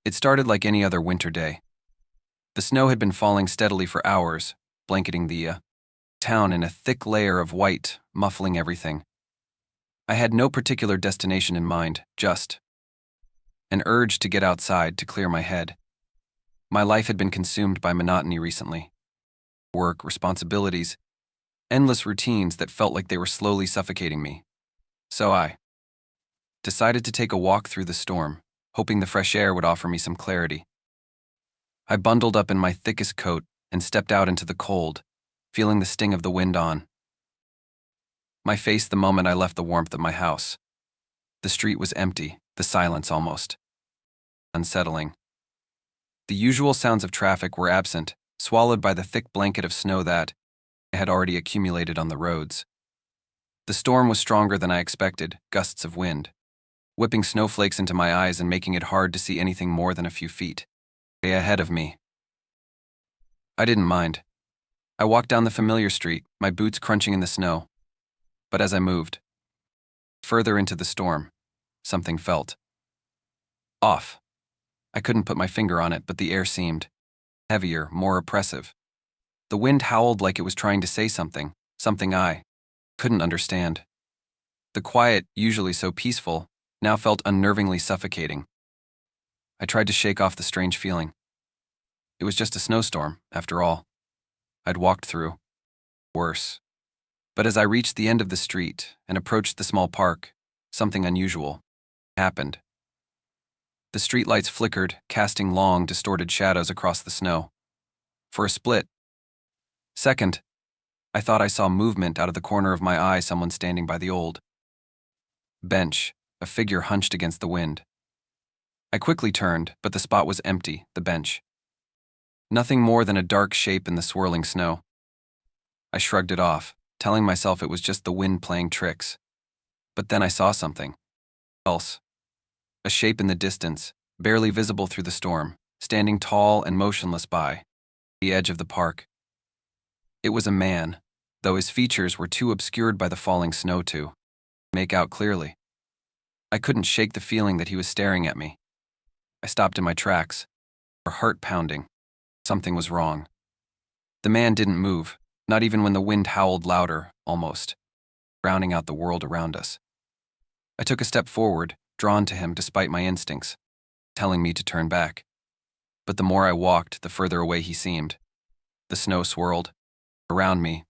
It started like any other winter day. The snow had been falling steadily for hours, blanketing the town in a thick layer of white, muffling everything. I had no particular destination in mind, just an urge to get outside to clear my head. My life had been consumed by monotony recently. Work, responsibilities, endless routines that felt like they were slowly suffocating me. So I decided to take a walk through the storm, hoping the fresh air would offer me some clarity. I bundled up in my thickest coat and stepped out into the cold, feeling the sting of the wind on my face the moment I left the warmth of my house. The street was empty, the silence almost unsettling. The usual sounds of traffic were absent, swallowed by the thick blanket of snow that had already accumulated on the roads. The storm was stronger than I expected, gusts of wind, whipping snowflakes into my eyes and making it hard to see anything more than a few feet ahead of me. I didn't mind. I walked down the familiar street, my boots crunching in the snow. But as I moved further into the storm, something felt off. I couldn't put my finger on it, but the air seemed heavier, more oppressive. The wind howled like it was trying to say something I couldn't understand. The quiet, usually so peaceful, now felt unnervingly suffocating. I tried to shake off the strange feeling. It was just a snowstorm, after all. I'd walked through worse. But as I reached the end of the street and approached the small park, something unusual happened. The streetlights flickered, casting long, distorted shadows across the snow. For a split second, I thought I saw movement out of the corner of my eye, someone standing by the old bench, a figure hunched against the wind. I quickly turned, but the spot was empty, the bench. Nothing more than a dark shape in the swirling snow. I shrugged it off, telling myself it was just the wind playing tricks. But then I saw something else. A shape in the distance, barely visible through the storm, standing tall and motionless by the edge of the park. It was a man, though his features were too obscured by the falling snow to make out clearly. I couldn't shake the feeling that he was staring at me. I stopped in my tracks, my heart pounding. Something was wrong. The man didn't move, not even when the wind howled louder, almost drowning out the world around us. I took a step forward, drawn to him despite my instincts, telling me to turn back. But the more I walked, the further away he seemed. The snow swirled around me,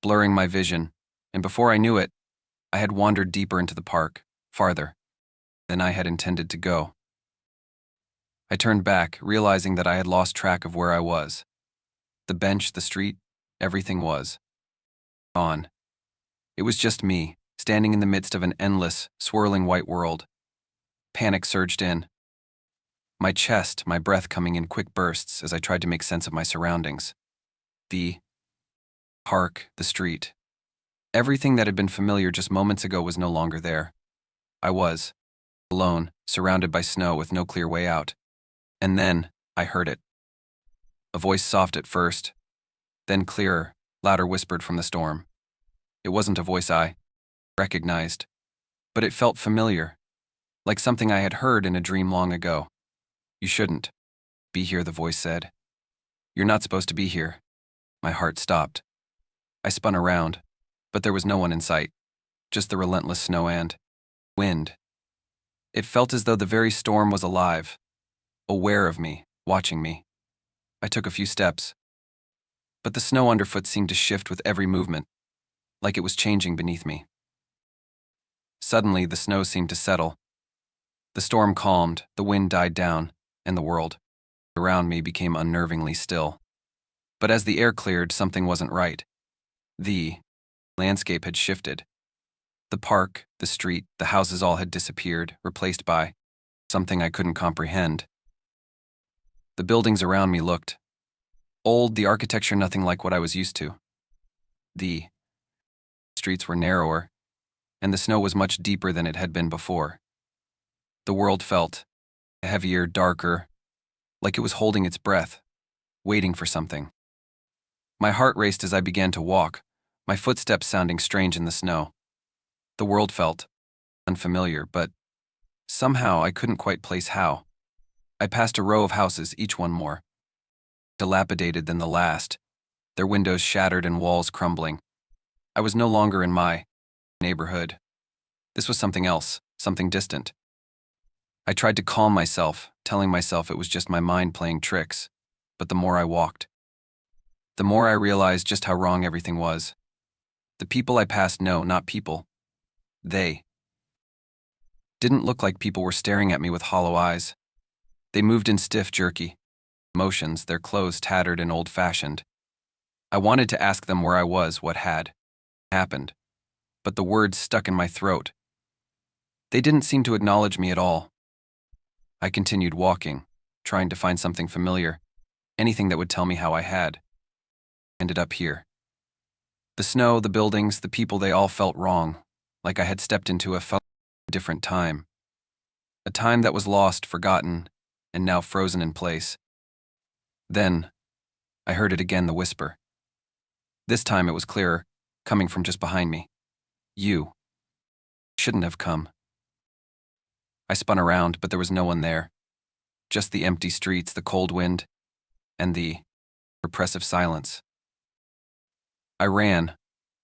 blurring my vision, and before I knew it, I had wandered deeper into the park, farther than I had intended to go. I turned back, realizing that I had lost track of where I was. The bench, the street, everything was gone. It was just me, standing in the midst of an endless, swirling white world. Panic surged in. My chest, my breath coming in quick bursts as I tried to make sense of my surroundings. The park, the street. Everything that had been familiar just moments ago was no longer there. I was alone, surrounded by snow with no clear way out. And then I heard it. A voice soft at first, then clearer, louder whispered from the storm. It wasn't a voice I recognized, but it felt familiar, like something I had heard in a dream long ago. You shouldn't be here, the voice said. You're not supposed to be here. My heart stopped. I spun around, but there was no one in sight, just the relentless snow and wind. It felt as though the very storm was alive, aware of me, watching me. I took a few steps, but the snow underfoot seemed to shift with every movement, like it was changing beneath me. Suddenly, the snow seemed to settle. The storm calmed, the wind died down, and the world around me became unnervingly still. But as the air cleared, something wasn't right. The landscape had shifted. The park, the street, the houses all had disappeared, replaced by something I couldn't comprehend. The buildings around me looked old, the architecture nothing like what I was used to. The streets were narrower, and the snow was much deeper than it had been before. The world felt heavier, darker, like it was holding its breath, waiting for something. My heart raced as I began to walk, my footsteps sounding strange in the snow. The world felt unfamiliar, but somehow I couldn't quite place how. I passed a row of houses, each one more dilapidated than the last, their windows shattered and walls crumbling. I was no longer in my neighborhood. This was something else, something distant. I tried to calm myself, telling myself it was just my mind playing tricks, but the more I walked, the more I realized just how wrong everything was. The people I passed, no, not people. They didn't look like people were staring at me with hollow eyes. They moved in stiff, jerky motions, their clothes tattered and old-fashioned. I wanted to ask them where I was, what had happened, but the words stuck in my throat. They didn't seem to acknowledge me at all. I continued walking, trying to find something familiar, anything that would tell me how I had ended up here. The snow, the buildings, the people, they all felt wrong, like I had stepped into a different time. A time that was lost, forgotten, and now frozen in place. Then, I heard it again, the whisper. This time it was clearer, coming from just behind me. You shouldn't have come. I spun around, but there was no one there. Just the empty streets, the cold wind, and the repressive silence. I ran,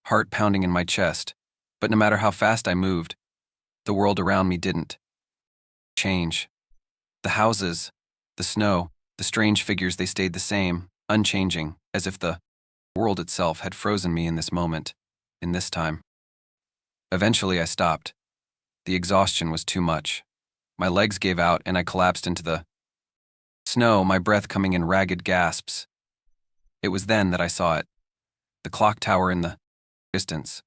heart pounding in my chest, but no matter how fast I moved, the world around me didn't change. The houses, the snow, the strange figures, they stayed the same, unchanging, as if the world itself had frozen me in this moment, in this time. Eventually I stopped. The exhaustion was too much. My legs gave out and I collapsed into the snow, my breath coming in ragged gasps. It was then that I saw it, the clock tower in the distance.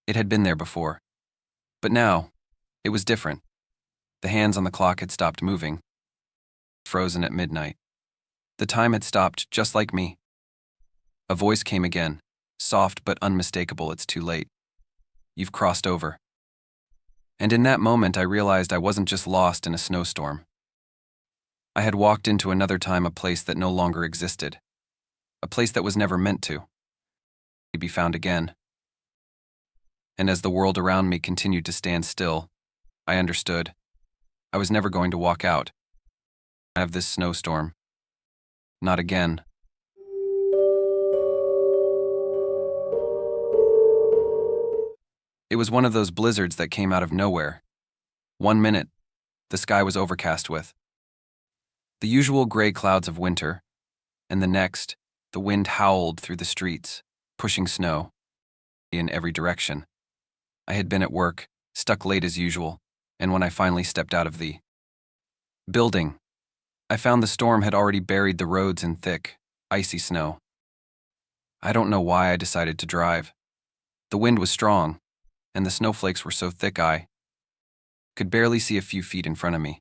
It had been there before, but now it was different. The hands on the clock had stopped moving, frozen at midnight. The time had stopped, just like me. A voice came again, soft but unmistakable. It's too late. You've crossed over. And in that moment I realized I wasn't just lost in a snowstorm. I had walked into another time, a place that no longer existed. A place that was never meant to be found again. And as the world around me continued to stand still, I understood. I was never going to walk out of this snowstorm. Not again. It was one of those blizzards that came out of nowhere. 1 minute, the sky was overcast with the usual gray clouds of winter, and the next, the wind howled through the streets, pushing snow in every direction. I had been at work, stuck late as usual, and when I finally stepped out of the building, I found the storm had already buried the roads in thick, icy snow. I don't know why I decided to drive. The wind was strong, and the snowflakes were so thick I could barely see a few feet in front of me.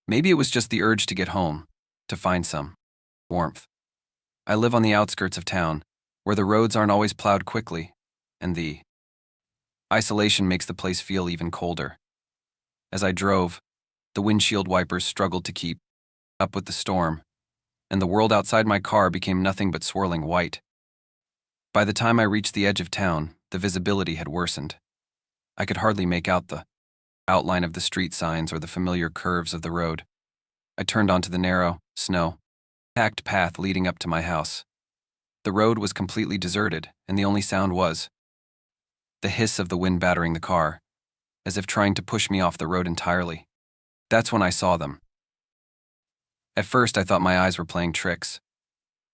Maybe it was just the urge to get home, to find some warmth. I live on the outskirts of town, where the roads aren't always plowed quickly, and the isolation makes the place feel even colder. As I drove, the windshield wipers struggled to keep up with the storm, and the world outside my car became nothing but swirling white. By the time I reached the edge of town, the visibility had worsened. I could hardly make out the outline of the street signs or the familiar curves of the road. I turned onto the narrow, snow-packed path leading up to my house. The road was completely deserted, and the only sound was the hiss of the wind battering the car, as if trying to push me off the road entirely. That's when I saw them. At first, I thought my eyes were playing tricks.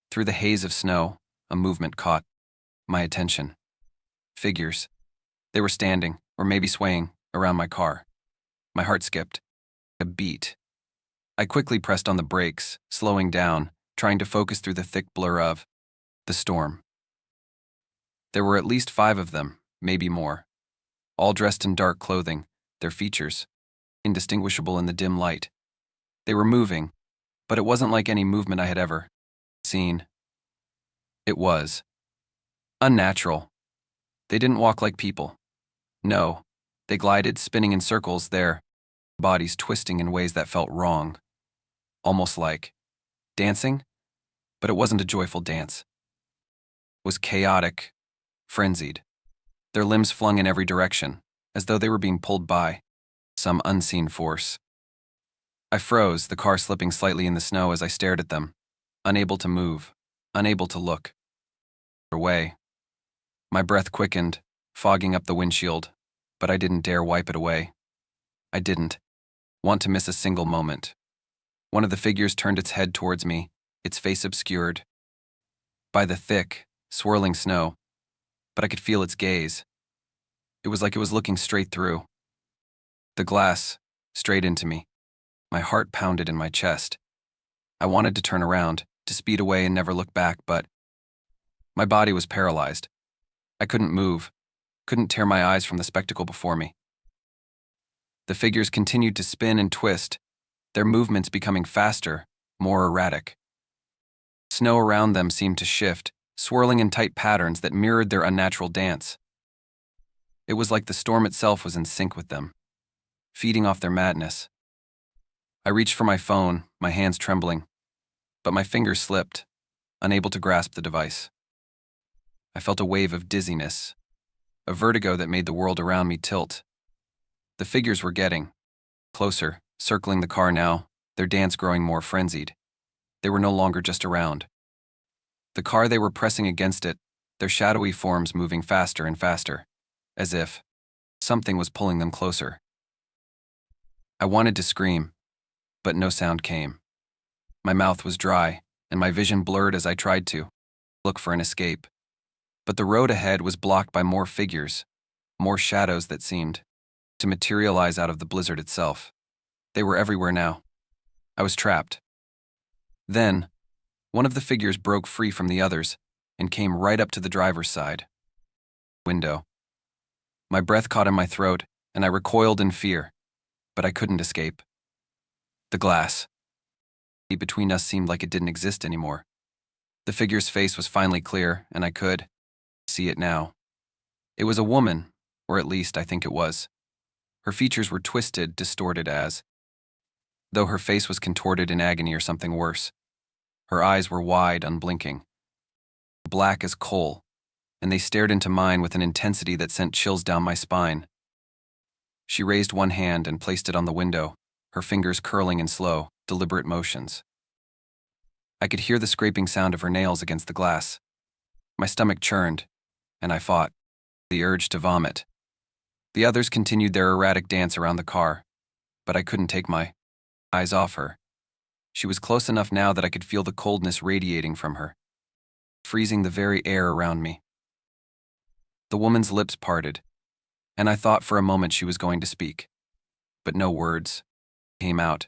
Through the haze of snow, a movement caught my attention. Figures. They were standing, or maybe swaying, around my car. My heart skipped a beat. I quickly pressed on the brakes, slowing down, trying to focus through the thick blur of the storm. There were at least 5 of them, maybe more, all dressed in dark clothing, their features indistinguishable in the dim light. They were moving, but it wasn't like any movement I had ever seen. It was unnatural. They didn't walk like people. No, they glided, spinning in circles, their bodies twisting in ways that felt wrong. Almost like dancing, but it wasn't a joyful dance. It was chaotic, frenzied. Their limbs flung in every direction, as though they were being pulled by some unseen force. I froze, the car slipping slightly in the snow as I stared at them, unable to move, unable to look away. My breath quickened, fogging up the windshield, but I didn't dare wipe it away. I didn't want to miss a single moment. One of the figures turned its head towards me, its face obscured by the thick, swirling snow, but I could feel its gaze. It was like it was looking straight through the glass, straight into me. My heart pounded in my chest. I wanted to turn around, to speed away and never look back, but my body was paralyzed. I couldn't move, couldn't tear my eyes from the spectacle before me. The figures continued to spin and twist, their movements becoming faster, more erratic. Snow around them seemed to shift, swirling in tight patterns that mirrored their unnatural dance. It was like the storm itself was in sync with them, feeding off their madness. I reached for my phone, my hands trembling, but my fingers slipped, unable to grasp the device. I felt a wave of dizziness, a vertigo that made the world around me tilt. The figures were getting closer, circling the car now, their dance growing more frenzied. They were no longer just around the car, they were pressing against it, their shadowy forms moving faster and faster, as if something was pulling them closer. I wanted to scream, but no sound came. My mouth was dry, and my vision blurred as I tried to look for an escape. But the road ahead was blocked by more figures, more shadows that seemed to materialize out of the blizzard itself. They were everywhere now. I was trapped. Then, one of the figures broke free from the others and came right up to the driver's side window. My breath caught in my throat, and I recoiled in fear, but I couldn't escape. The glass between us seemed like it didn't exist anymore. The figure's face was finally clear, and I could see it now. It was a woman, or at least I think it was. Her features were twisted, distorted as though her face was contorted in agony or something worse. Her eyes were wide, unblinking, black as coal, and they stared into mine with an intensity that sent chills down my spine. She raised one hand and placed it on the window, her fingers curling in slow, deliberate motions. I could hear the scraping sound of her nails against the glass. My stomach churned, and I fought the urge to vomit. The others continued their erratic dance around the car, but I couldn't take my eyes off her. She was close enough now that I could feel the coldness radiating from her, freezing the very air around me. The woman's lips parted, and I thought for a moment she was going to speak, but no words came out.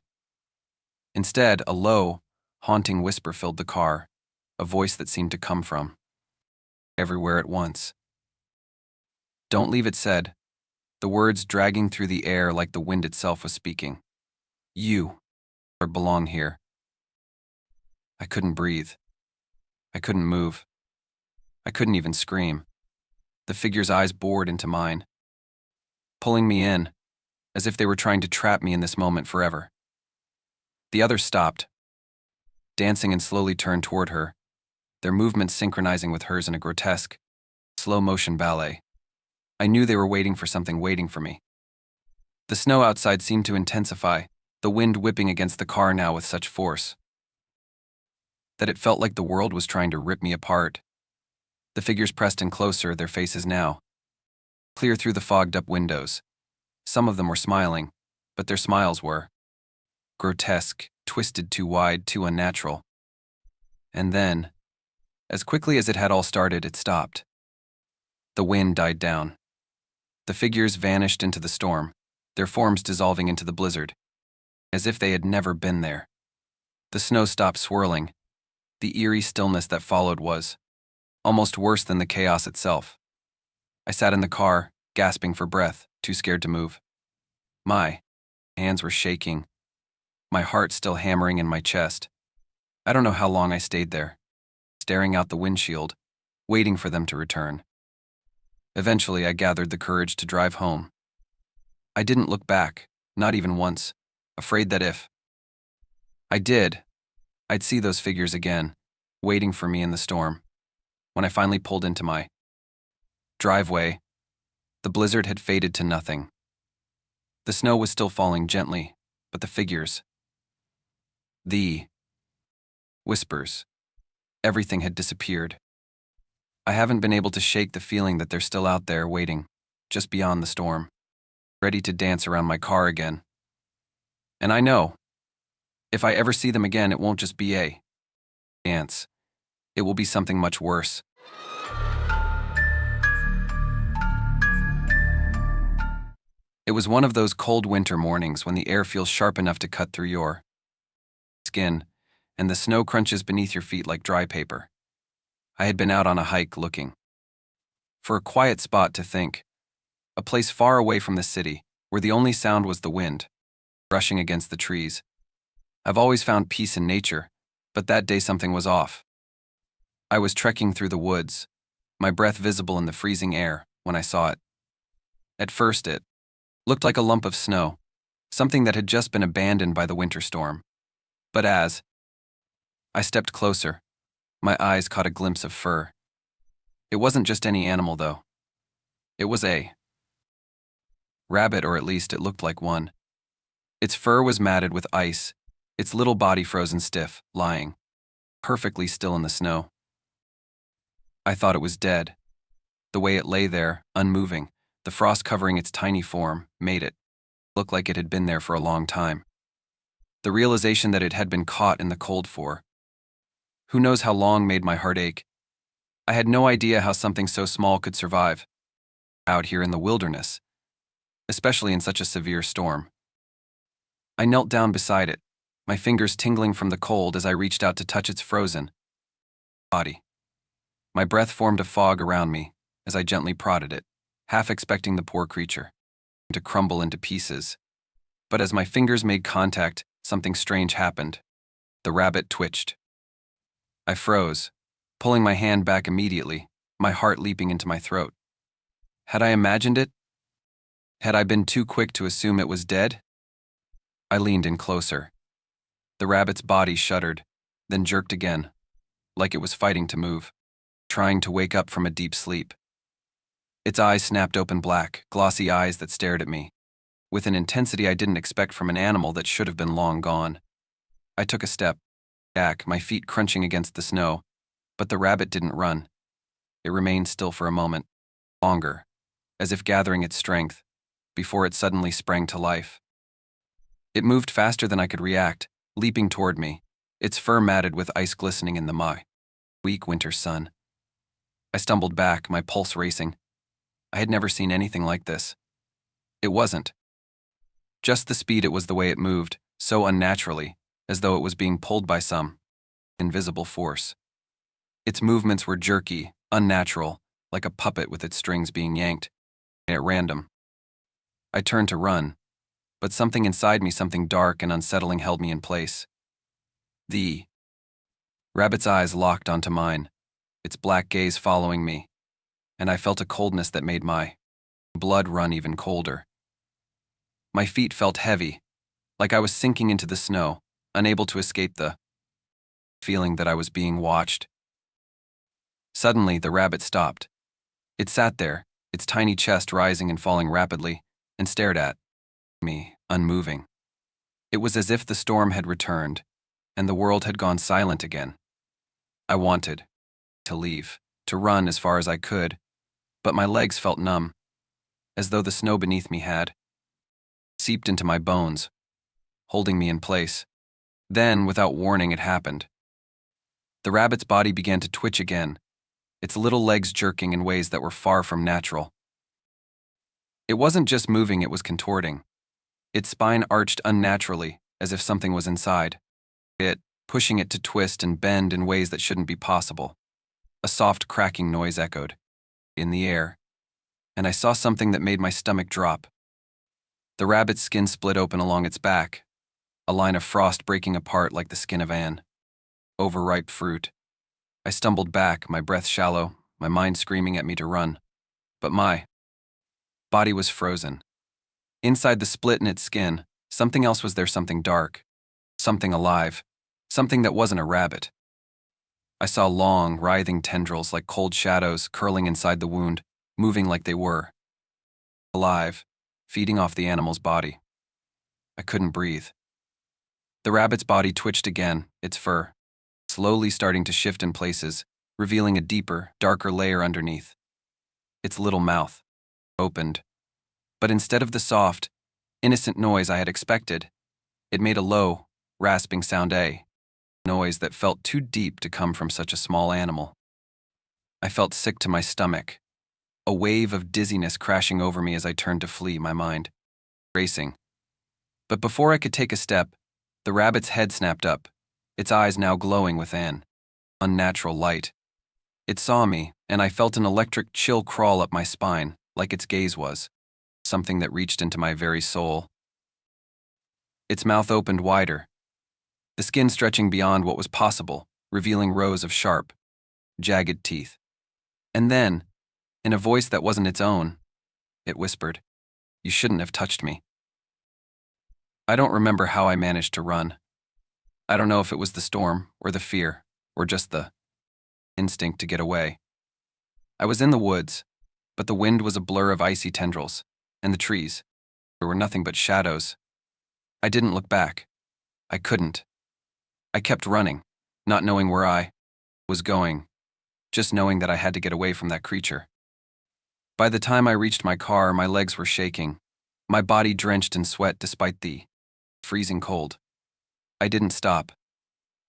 Instead, a low, haunting whisper filled the car, a voice that seemed to come from everywhere at once. "Don't leave," it said, the words dragging through the air like the wind itself was speaking. "You belong here." I couldn't breathe. I couldn't move. I couldn't even scream. The figure's eyes bored into mine, pulling me in, as if they were trying to trap me in this moment forever. The others stopped, dancing, and slowly turned toward her, their movements synchronizing with hers in a grotesque, slow-motion ballet. I knew they were waiting for something, waiting for me. The snow outside seemed to intensify, the wind whipping against the car now with such force that it felt like the world was trying to rip me apart. The figures pressed in closer, their faces now clear through the fogged-up windows. Some of them were smiling, but their smiles were grotesque, twisted, too wide, too unnatural. And then, as quickly as it had all started, it stopped. The wind died down. The figures vanished into the storm, their forms dissolving into the blizzard, as if they had never been there. The snow stopped swirling. The eerie stillness that followed was almost worse than the chaos itself. I sat in the car, gasping for breath, too scared to move. My hands were shaking, my heart still hammering in my chest. I don't know how long I stayed there, staring out the windshield, waiting for them to return. Eventually, I gathered the courage to drive home. I didn't look back, not even once, afraid that if I did, I'd see those figures again, waiting for me in the storm. When I finally pulled into my driveway, the blizzard had faded to nothing. The snow was still falling gently, but the figures, The whispers. Everything had disappeared. I haven't been able to shake the feeling that they're still out there waiting, just beyond the storm, ready to dance around my car again. And I know, if I ever see them again, it won't just be a dance. It will be something much worse. It was one of those cold winter mornings when the air feels sharp enough to cut through your skin, and the snow crunches beneath your feet like dry paper. I had been out on a hike looking for a quiet spot to think, a place far away from the city, where the only sound was the wind brushing against the trees. I've always found peace in nature, but that day something was off. I was trekking through the woods, my breath visible in the freezing air, when I saw it. At first it looked like a lump of snow, something that had just been abandoned by the winter storm. But as I stepped closer, my eyes caught a glimpse of fur. It wasn't just any animal, though. It was a rabbit, or at least it looked like one. Its fur was matted with ice, its little body frozen stiff, lying perfectly still in the snow. I thought it was dead. The way it lay there, unmoving, the frost covering its tiny form, made it look like it had been there for a long time. The realization that it had been caught in the cold for who knows how long made my heart ache. I had no idea how something so small could survive out here in the wilderness, especially in such a severe storm. I knelt down beside it, my fingers tingling from the cold as I reached out to touch its frozen body. My breath formed a fog around me as I gently prodded it, half expecting the poor creature to crumble into pieces. But as my fingers made contact, something strange happened. The rabbit twitched. I froze, pulling my hand back immediately, my heart leaping into my throat. Had I imagined it? Had I been too quick to assume it was dead? I leaned in closer. The rabbit's body shuddered, then jerked again, like it was fighting to move, trying to wake up from a deep sleep. Its eyes snapped open, black, glossy eyes that stared at me, with an intensity I didn't expect from an animal that should have been long gone. I took a step back, my feet crunching against the snow, but the rabbit didn't run. It remained still for a moment, longer, as if gathering its strength, before it suddenly sprang to life. It moved faster than I could react, leaping toward me, its fur matted with ice glistening in the weak winter sun. I stumbled back, my pulse racing. I had never seen anything like this. It wasn't just the speed, it was the way it moved, so unnaturally, as though it was being pulled by some invisible force. Its movements were jerky, unnatural, like a puppet with its strings being yanked at random. I turned to run, but something inside me, something dark and unsettling, held me in place. The rabbit's eyes locked onto mine, its black gaze following me, and I felt a coldness that made my blood run even colder. My feet felt heavy, like I was sinking into the snow, unable to escape the feeling that I was being watched. Suddenly, the rabbit stopped. It sat there, its tiny chest rising and falling rapidly, and stared at me, unmoving. It was as if the storm had returned, and the world had gone silent again. I wanted to leave, to run as far as I could, but my legs felt numb, as though the snow beneath me had seeped into my bones, holding me in place. Then, without warning, it happened. The rabbit's body began to twitch again, its little legs jerking in ways that were far from natural. It wasn't just moving, it was contorting. Its spine arched unnaturally, as if something was inside it, pushing it to twist and bend in ways that shouldn't be possible. A soft cracking noise echoed in the air, and I saw something that made my stomach drop. The rabbit's skin split open along its back, a line of frost breaking apart like the skin of an overripe fruit. I stumbled back, my breath shallow, my mind screaming at me to run. But my body was frozen. Inside the split in its skin, something else was there, something dark, something alive, something that wasn't a rabbit. I saw long, writhing tendrils like cold shadows curling inside the wound, moving like they were alive, feeding off the animal's body. I couldn't breathe. The rabbit's body twitched again, its fur slowly starting to shift in places, revealing a deeper, darker layer underneath. Its little mouth opened, but instead of the soft, innocent noise I had expected, it made a low, rasping sound, a noise that felt too deep to come from such a small animal. I felt sick to my stomach, a wave of dizziness crashing over me as I turned to flee, my mind racing. But before I could take a step, the rabbit's head snapped up, its eyes now glowing with an unnatural light. It saw me, and I felt an electric chill crawl up my spine, like its gaze was something that reached into my very soul. Its mouth opened wider, the skin stretching beyond what was possible, revealing rows of sharp, jagged teeth. And then, in a voice that wasn't its own, it whispered, "You shouldn't have touched me." I don't remember how I managed to run. I don't know if it was the storm, or the fear, or just the instinct to get away. I was in the woods, but the wind was a blur of icy tendrils, and the trees, there were nothing but shadows. I didn't look back. I couldn't. I kept running, not knowing where I was going, just knowing that I had to get away from that creature. By the time I reached my car, my legs were shaking, my body drenched in sweat despite the freezing cold. I didn't stop.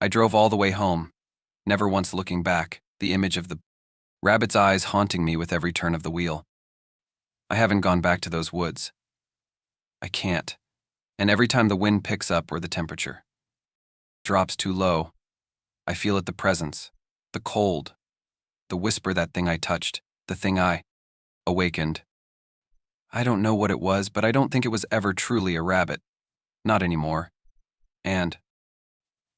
I drove all the way home, never once looking back, the image of the rabbit's eyes haunting me with every turn of the wheel. I haven't gone back to those woods. I can't. And every time the wind picks up or the temperature drops too low, I feel it, the presence, the cold, the whisper, that thing I touched, the thing I awakened. I don't know what it was, but I don't think it was ever truly a rabbit. Not anymore. And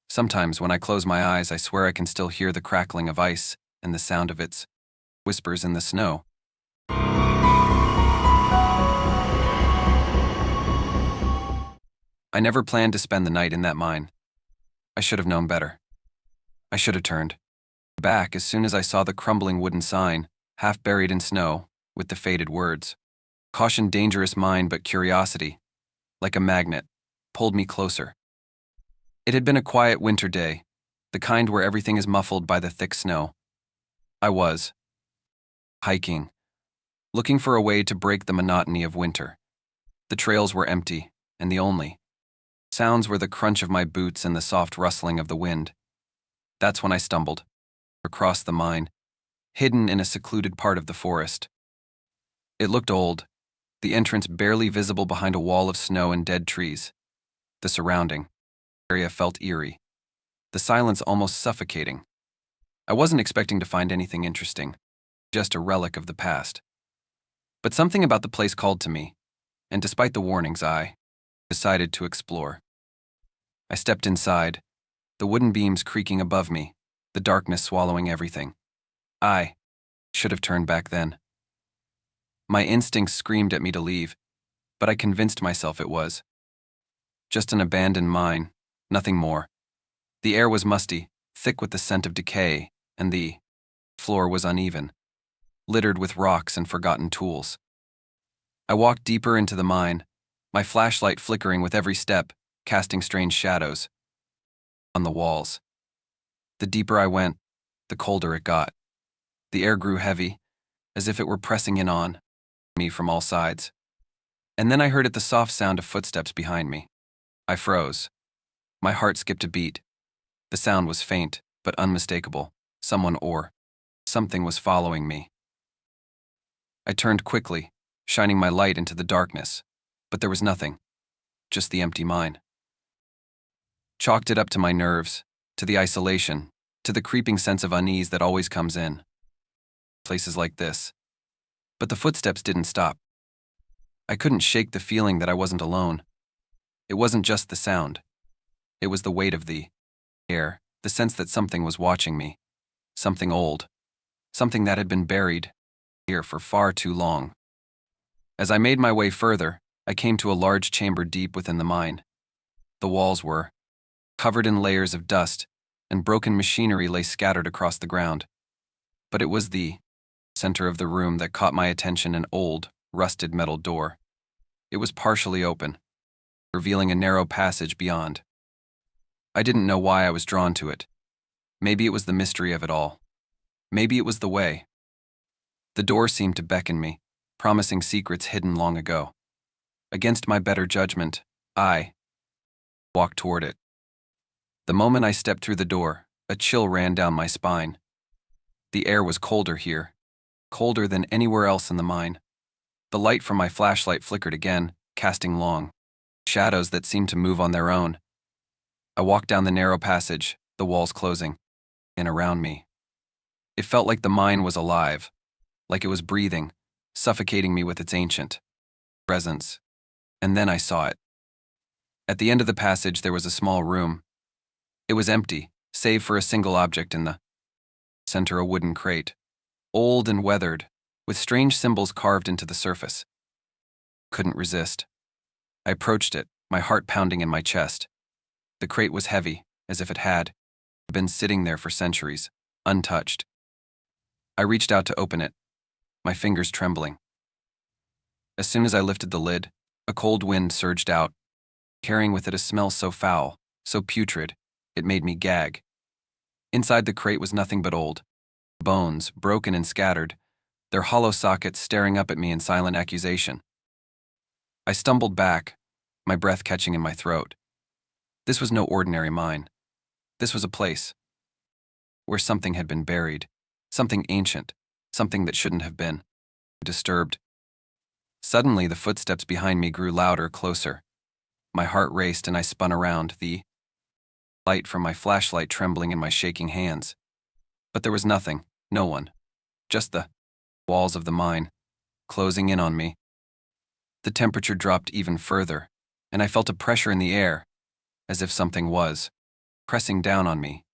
sometimes when I close my eyes, I swear I can still hear the crackling of ice and the sound of its whispers in the snow. I never planned to spend the night in that mine. I should have known better. I should have turned back as soon as I saw the crumbling wooden sign, half buried in snow, with the faded words, "Caution, dangerous mine," but curiosity, like a magnet, pulled me closer. It had been a quiet winter day, the kind where everything is muffled by the thick snow. I was hiking, looking for a way to break the monotony of winter. The trails were empty, and the only sounds were the crunch of my boots and the soft rustling of the wind. That's when I stumbled across the mine, hidden in a secluded part of the forest. It looked old, the entrance barely visible behind a wall of snow and dead trees. The surrounding area felt eerie, the silence almost suffocating. I wasn't expecting to find anything interesting, just a relic of the past. But something about the place called to me, and despite the warnings, I decided to explore. I stepped inside, the wooden beams creaking above me, the darkness swallowing everything. I should have turned back then. My instincts screamed at me to leave, but I convinced myself it was just an abandoned mine, nothing more. The air was musty, thick with the scent of decay, and the floor was uneven, littered with rocks and forgotten tools. I walked deeper into the mine, my flashlight flickering with every step, casting strange shadows on the walls. The deeper I went, the colder it got. The air grew heavy, as if it were pressing in on me from all sides. And then I heard the soft sound of footsteps behind me. I froze. My heart skipped a beat. The sound was faint, but unmistakable. Someone or something was following me. I turned quickly, shining my light into the darkness, but there was nothing, just the empty mine. Chalked it up to my nerves, to the isolation, to the creeping sense of unease that always comes in places like this. But the footsteps didn't stop. I couldn't shake the feeling that I wasn't alone. It wasn't just the sound. It was the weight of the air, the sense that something was watching me. Something old. Something that had been buried here for far too long. As I made my way further, I came to a large chamber deep within the mine. The walls were covered in layers of dust, and broken machinery lay scattered across the ground. But it was the center of the room that caught my attention, an old, rusted metal door. It was partially open, revealing a narrow passage beyond. I didn't know why I was drawn to it. Maybe it was the mystery of it all. Maybe it was the way. The door seemed to beckon me, promising secrets hidden long ago. Against my better judgment, I walked toward it. The moment I stepped through the door, a chill ran down my spine. The air was colder here, colder than anywhere else in the mine. The light from my flashlight flickered again, casting long shadows that seemed to move on their own. I walked down the narrow passage, the walls closing, and around me. It felt like the mine was alive, like it was breathing, suffocating me with its ancient presence. And then I saw it. At the end of the passage there was a small room. It was empty, save for a single object in the center, a wooden crate, old and weathered, with strange symbols carved into the surface. Couldn't resist. I approached it, my heart pounding in my chest. The crate was heavy, as if it had been sitting there for centuries, untouched. I reached out to open it, my fingers trembling. As soon as I lifted the lid, a cold wind surged out, carrying with it a smell so foul, so putrid, it made me gag. Inside the crate was nothing but old bones, broken and scattered, their hollow sockets staring up at me in silent accusation. I stumbled back, my breath catching in my throat. This was no ordinary mine. This was a place where something had been buried, something ancient, something that shouldn't have been disturbed. Suddenly, the footsteps behind me grew louder, closer. My heart raced and I spun around, the light from my flashlight trembling in my shaking hands. But there was nothing, no one. Just the walls of the mine, closing in on me. The temperature dropped even further, and I felt a pressure in the air, as if something was pressing down on me.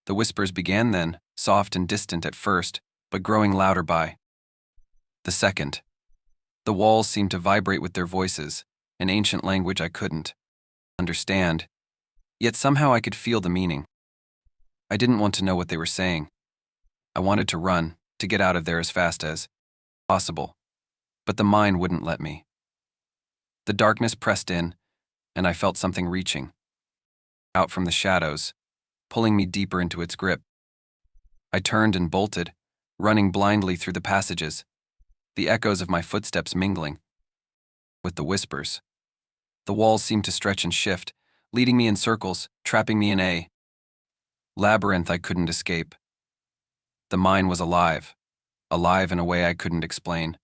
The whispers began then, soft and distant at first, but growing louder by the second. The walls seemed to vibrate with their voices, an ancient language I couldn't understand, yet somehow I could feel the meaning. I didn't want to know what they were saying. I wanted to run, to get out of there as fast as possible, but the mine wouldn't let me. The darkness pressed in, and I felt something reaching out from the shadows, pulling me deeper into its grip. I turned and bolted, running blindly through the passages, the echoes of my footsteps mingling with the whispers. The walls seemed to stretch and shift, leading me in circles, trapping me in a labyrinth I couldn't escape. The mine was alive, alive in a way I couldn't explain.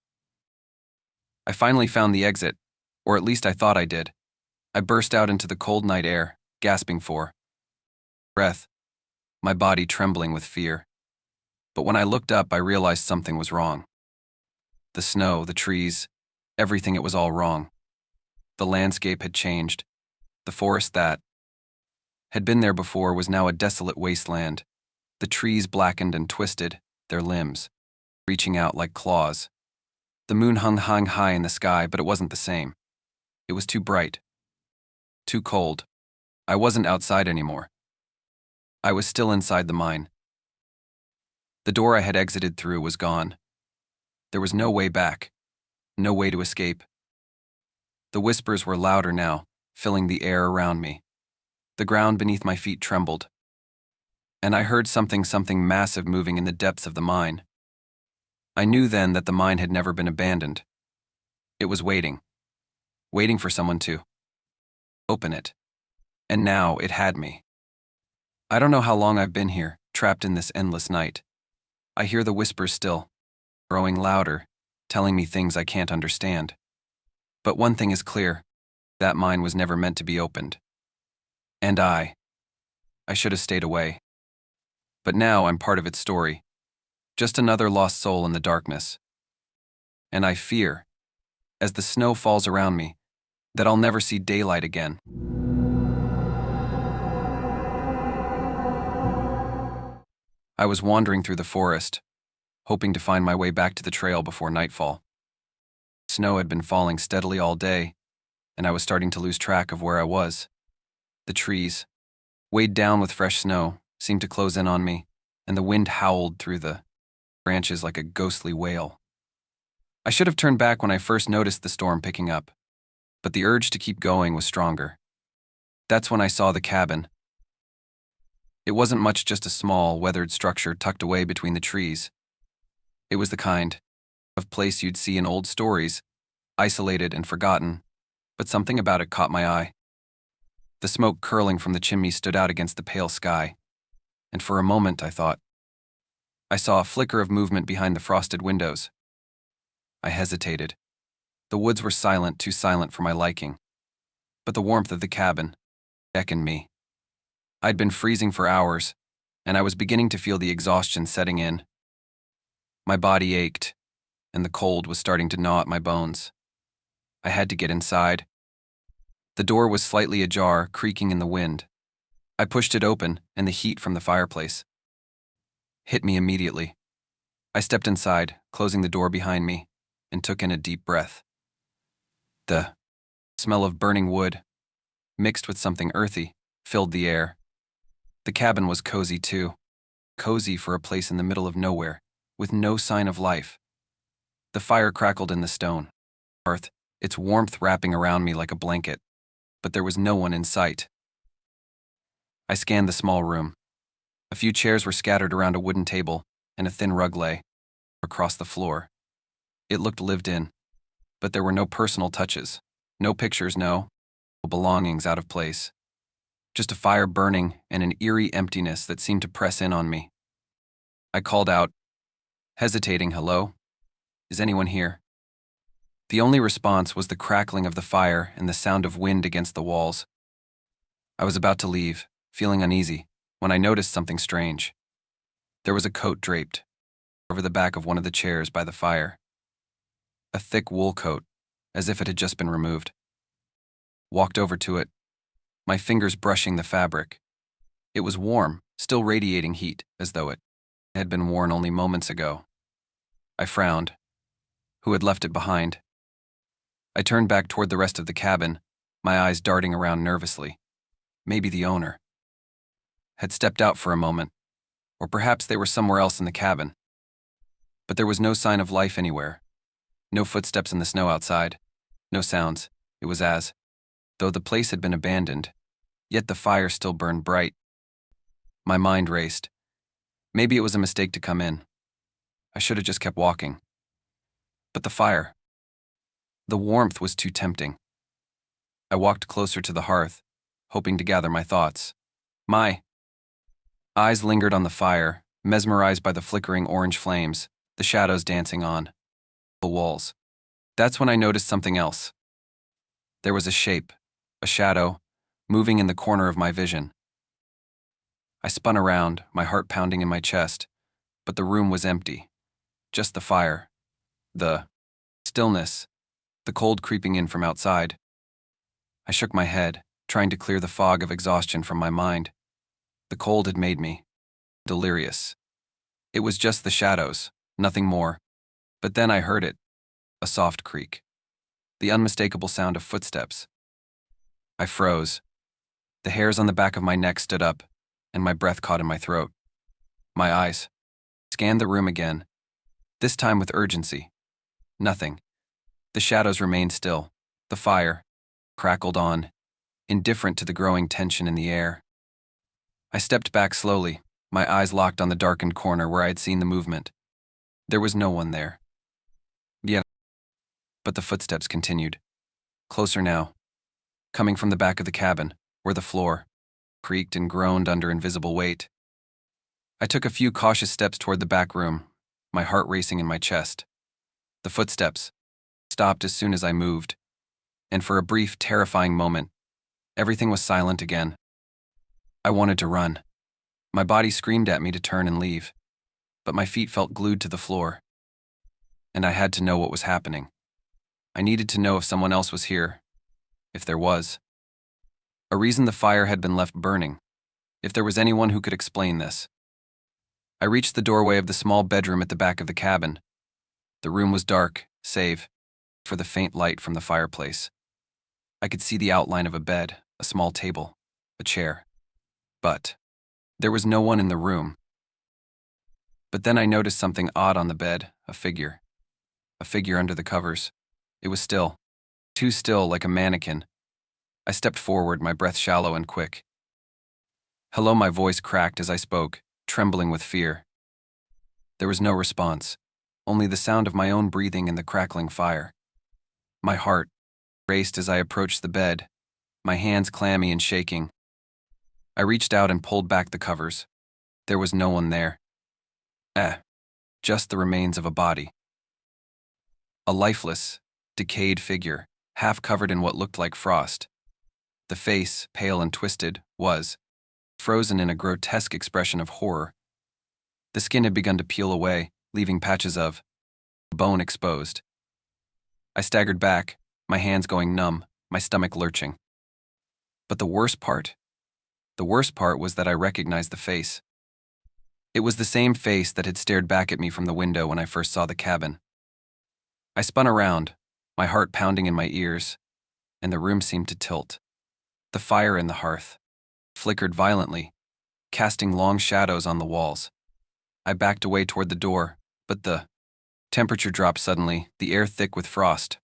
I finally found the exit, or at least I thought I did. I burst out into the cold night air, gasping for breath, my body trembling with fear. But when I looked up, I realized something was wrong. The snow, the trees, everything, it was all wrong. The landscape had changed. The forest that had been there before was now a desolate wasteland. The trees blackened and twisted, their limbs reaching out like claws. The moon hung high in the sky, but it wasn't the same. It was too bright, too cold. I wasn't outside anymore. I was still inside the mine. The door I had exited through was gone. There was no way back, no way to escape. The whispers were louder now, filling the air around me. The ground beneath my feet trembled, and I heard something massive moving in the depths of the mine. I knew then that the mine had never been abandoned. It was waiting for someone to open it. And now it had me. I don't know how long I've been here, trapped in this endless night. I hear the whispers still, growing louder, telling me things I can't understand. But one thing is clear, that mine was never meant to be opened. And I should have stayed away. But now I'm part of its story, just another lost soul in the darkness. And I fear, as the snow falls around me, that I'll never see daylight again. I was wandering through the forest, hoping to find my way back to the trail before nightfall. Snow had been falling steadily all day, and I was starting to lose track of where I was. The trees, weighed down with fresh snow, seemed to close in on me, and the wind howled through the branches like a ghostly wail. I should have turned back when I first noticed the storm picking up, but the urge to keep going was stronger. That's when I saw the cabin, It wasn't much, just a small, weathered structure tucked away between the trees. It was the kind of place you'd see in old stories, isolated and forgotten, but something about it caught my eye. The smoke curling from the chimney stood out against the pale sky, and for a moment I saw a flicker of movement behind the frosted windows. I hesitated. The woods were silent, too silent for my liking, but the warmth of the cabin beckoned me. I'd been freezing for hours, and I was beginning to feel the exhaustion setting in. My body ached, and the cold was starting to gnaw at my bones. I had to get inside. The door was slightly ajar, creaking in the wind. I pushed it open, and the heat from the fireplace hit me immediately. I stepped inside, closing the door behind me, and took in a deep breath. The smell of burning wood, mixed with something earthy, filled the air. The cabin was cozy too. Cozy for a place in the middle of nowhere, with no sign of life. The fire crackled in the stone hearth, its warmth wrapping around me like a blanket, but there was no one in sight. I scanned the small room. A few chairs were scattered around a wooden table, and a thin rug lay across the floor. It looked lived in, but there were no personal touches, no pictures, no belongings out of place. Just a fire burning and an eerie emptiness that seemed to press in on me. I called out, hesitating, "Hello? Is anyone here?" The only response was the crackling of the fire and the sound of wind against the walls. I was about to leave, feeling uneasy, when I noticed something strange. There was a coat draped over the back of one of the chairs by the fire. A thick wool coat, as if it had just been removed. Walked over to it, my fingers brushing the fabric. It was warm, still radiating heat, as though it had been worn only moments ago. I frowned. Who had left it behind? I turned back toward the rest of the cabin, my eyes darting around nervously. Maybe the owner had stepped out for a moment, or perhaps they were somewhere else in the cabin. But there was no sign of life anywhere. No footsteps in the snow outside. No sounds. It was as though the place had been abandoned, yet the fire still burned bright. My mind raced. Maybe it was a mistake to come in. I should have just kept walking. But the fire, the warmth was too tempting. I walked closer to the hearth, hoping to gather my thoughts. My eyes lingered on the fire, mesmerized by the flickering orange flames, the shadows dancing on the walls. That's when I noticed something else. There was a shape, a shadow, moving in the corner of my vision. I spun around, my heart pounding in my chest, but the room was empty. Just the fire, the stillness, the cold creeping in from outside. I shook my head, trying to clear the fog of exhaustion from my mind. The cold had made me delirious. It was just the shadows, nothing more. But then I heard it, a soft creak, the unmistakable sound of footsteps. I froze. The hairs on the back of my neck stood up, and my breath caught in my throat. My eyes scanned the room again, this time with urgency. Nothing. The shadows remained still. The fire crackled on, indifferent to the growing tension in the air. I stepped back slowly, my eyes locked on the darkened corner where I had seen the movement. There was no one there. Yet, but the footsteps continued. Closer now, coming from the back of the cabin, where the floor creaked and groaned under invisible weight. I took a few cautious steps toward the back room, my heart racing in my chest. The footsteps stopped as soon as I moved, and for a brief, terrifying moment, everything was silent again. I wanted to run. My body screamed at me to turn and leave, but my feet felt glued to the floor, and I had to know what was happening. I needed to know if someone else was here, if there was a reason the fire had been left burning, if there was anyone who could explain this. I reached the doorway of the small bedroom at the back of the cabin. The room was dark, save for the faint light from the fireplace. I could see the outline of a bed, a small table, a chair. But there was no one in the room. But then I noticed something odd on the bed, a figure under the covers. It was still, too still, like a mannequin. I stepped forward, my breath shallow and quick. Hello, my voice cracked as I spoke, trembling with fear. There was no response, only the sound of my own breathing and the crackling fire. My heart raced as I approached the bed, my hands clammy and shaking. I reached out and pulled back the covers. There was no one there. Just the remains of a body. A lifeless, decayed figure, half covered in what looked like frost. The face, pale and twisted, was frozen in a grotesque expression of horror. The skin had begun to peel away, leaving patches of bone exposed. I staggered back, my hands going numb, my stomach lurching. But the worst part was that I recognized the face. It was the same face that had stared back at me from the window when I first saw the cabin. I spun around, my heart pounding in my ears, and the room seemed to tilt. The fire in the hearth flickered violently, casting long shadows on the walls. I backed away toward the door, but the temperature dropped suddenly, the air thick with frost.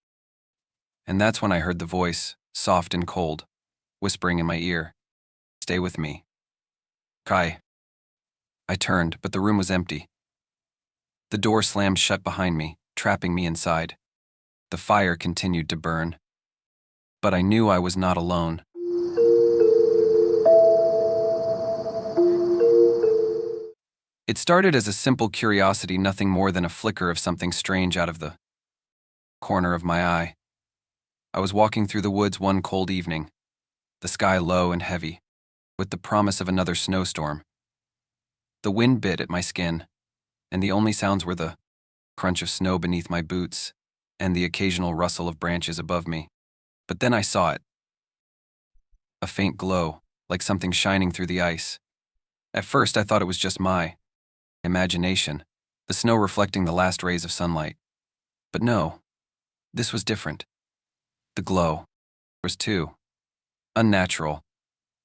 And that's when I heard the voice, soft and cold, whispering in my ear, "Stay with me, Kai." I turned, but the room was empty. The door slammed shut behind me, trapping me inside. The fire continued to burn. But I knew I was not alone. It started as a simple curiosity, nothing more than a flicker of something strange out of the corner of my eye. I was walking through the woods one cold evening, the sky low and heavy, with the promise of another snowstorm. The wind bit at my skin, and the only sounds were the crunch of snow beneath my boots and the occasional rustle of branches above me. But then I saw it. A faint glow, like something shining through the ice. At first I thought it was just my imagination, the snow reflecting the last rays of sunlight. But no, this was different. The glow was too unnatural,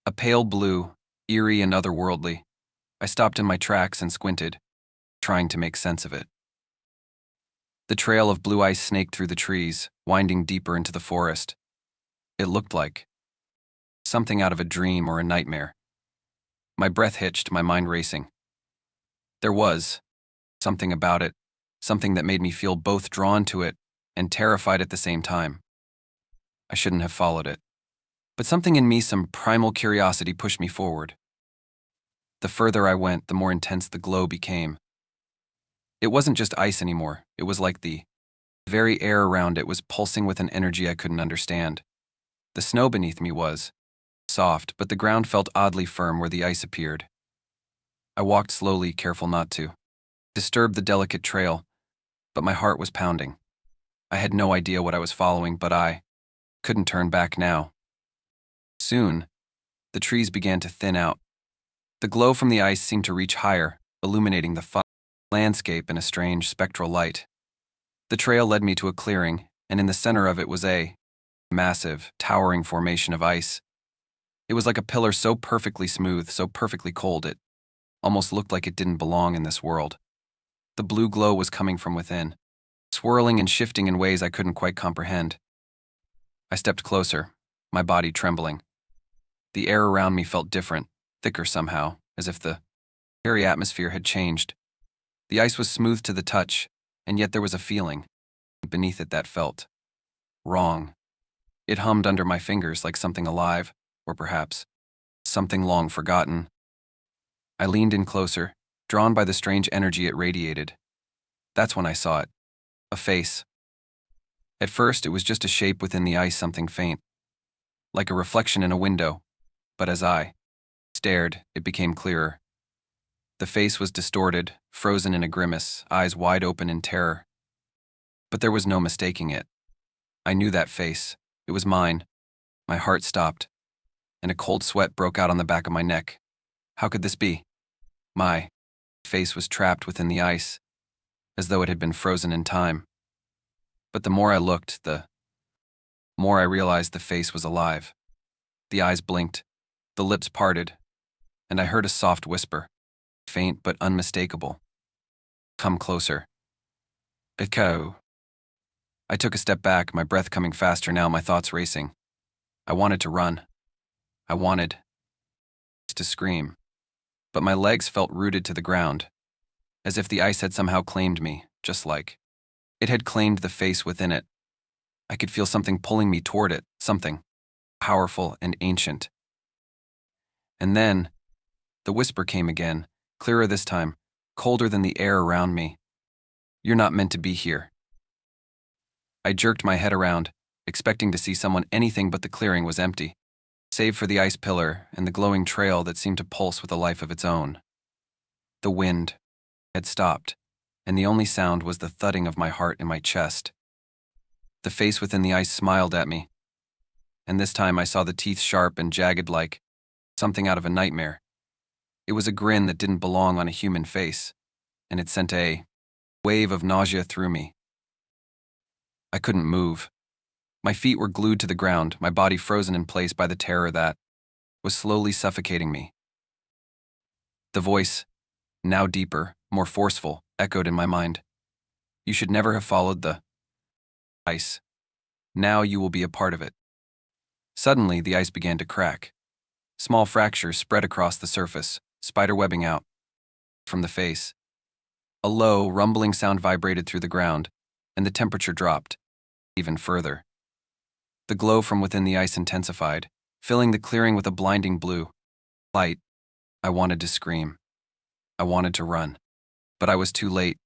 a pale blue, eerie and otherworldly. I stopped in my tracks and squinted, trying to make sense of it. The trail of blue ice snaked through the trees, winding deeper into the forest. It looked like something out of a dream or a nightmare. My breath hitched, my mind racing. There was something about it, something that made me feel both drawn to it and terrified at the same time. I shouldn't have followed it. But something in me, some primal curiosity, pushed me forward. The further I went, the more intense the glow became. It wasn't just ice anymore. It was like the very air around it was pulsing with an energy I couldn't understand. The snow beneath me was soft, but the ground felt oddly firm where the ice appeared. I walked slowly, careful not to disturb the delicate trail, but my heart was pounding. I had no idea what I was following, but I couldn't turn back now. Soon, the trees began to thin out. The glow from the ice seemed to reach higher, illuminating the landscape in a strange, spectral light. The trail led me to a clearing, and in the center of it was a massive, towering formation of ice. It was like a pillar so perfectly smooth, so perfectly cold, it almost looked like it didn't belong in this world. The blue glow was coming from within, swirling and shifting in ways I couldn't quite comprehend. I stepped closer, my body trembling. The air around me felt different, thicker somehow, as if the very atmosphere had changed. The ice was smooth to the touch, and yet there was a feeling beneath it that felt wrong. It hummed under my fingers like something alive, or perhaps something long forgotten. I leaned in closer, drawn by the strange energy it radiated. That's when I saw it. A face. At first, it was just a shape within the ice, something faint, like a reflection in a window. But as I stared, it became clearer. The face was distorted, frozen in a grimace, eyes wide open in terror. But there was no mistaking it. I knew that face. It was mine. My heart stopped, and a cold sweat broke out on the back of my neck. How could this be? My face was trapped within the ice, as though it had been frozen in time. But the more I looked, the more I realized the face was alive. The eyes blinked, the lips parted, and I heard a soft whisper, faint but unmistakable. "Come closer." Echo. I took a step back, my breath coming faster now, my thoughts racing. I wanted to run. I wanted to scream, but my legs felt rooted to the ground, as if the ice had somehow claimed me, just like it had claimed the face within it. I could feel something pulling me toward it, something powerful and ancient. And then, the whisper came again, clearer this time, colder than the air around me. "You're not meant to be here." I jerked my head around, expecting to see someone. Anything but the clearing was empty, save for the ice pillar and the glowing trail that seemed to pulse with a life of its own. The wind had stopped, and the only sound was the thudding of my heart in my chest. The face within the ice smiled at me, and this time I saw the teeth sharp and jagged like something out of a nightmare. It was a grin that didn't belong on a human face, and it sent a wave of nausea through me. I couldn't move. My feet were glued to the ground, my body frozen in place by the terror that was slowly suffocating me. The voice, now deeper, more forceful, echoed in my mind. "You should never have followed the ice. Now you will be a part of it." Suddenly, the ice began to crack. Small fractures spread across the surface, spiderwebbing out from the face. A low, rumbling sound vibrated through the ground, and the temperature dropped even further. The glow from within the ice intensified, filling the clearing with a blinding blue light. I wanted to scream. I wanted to run, but I was too late.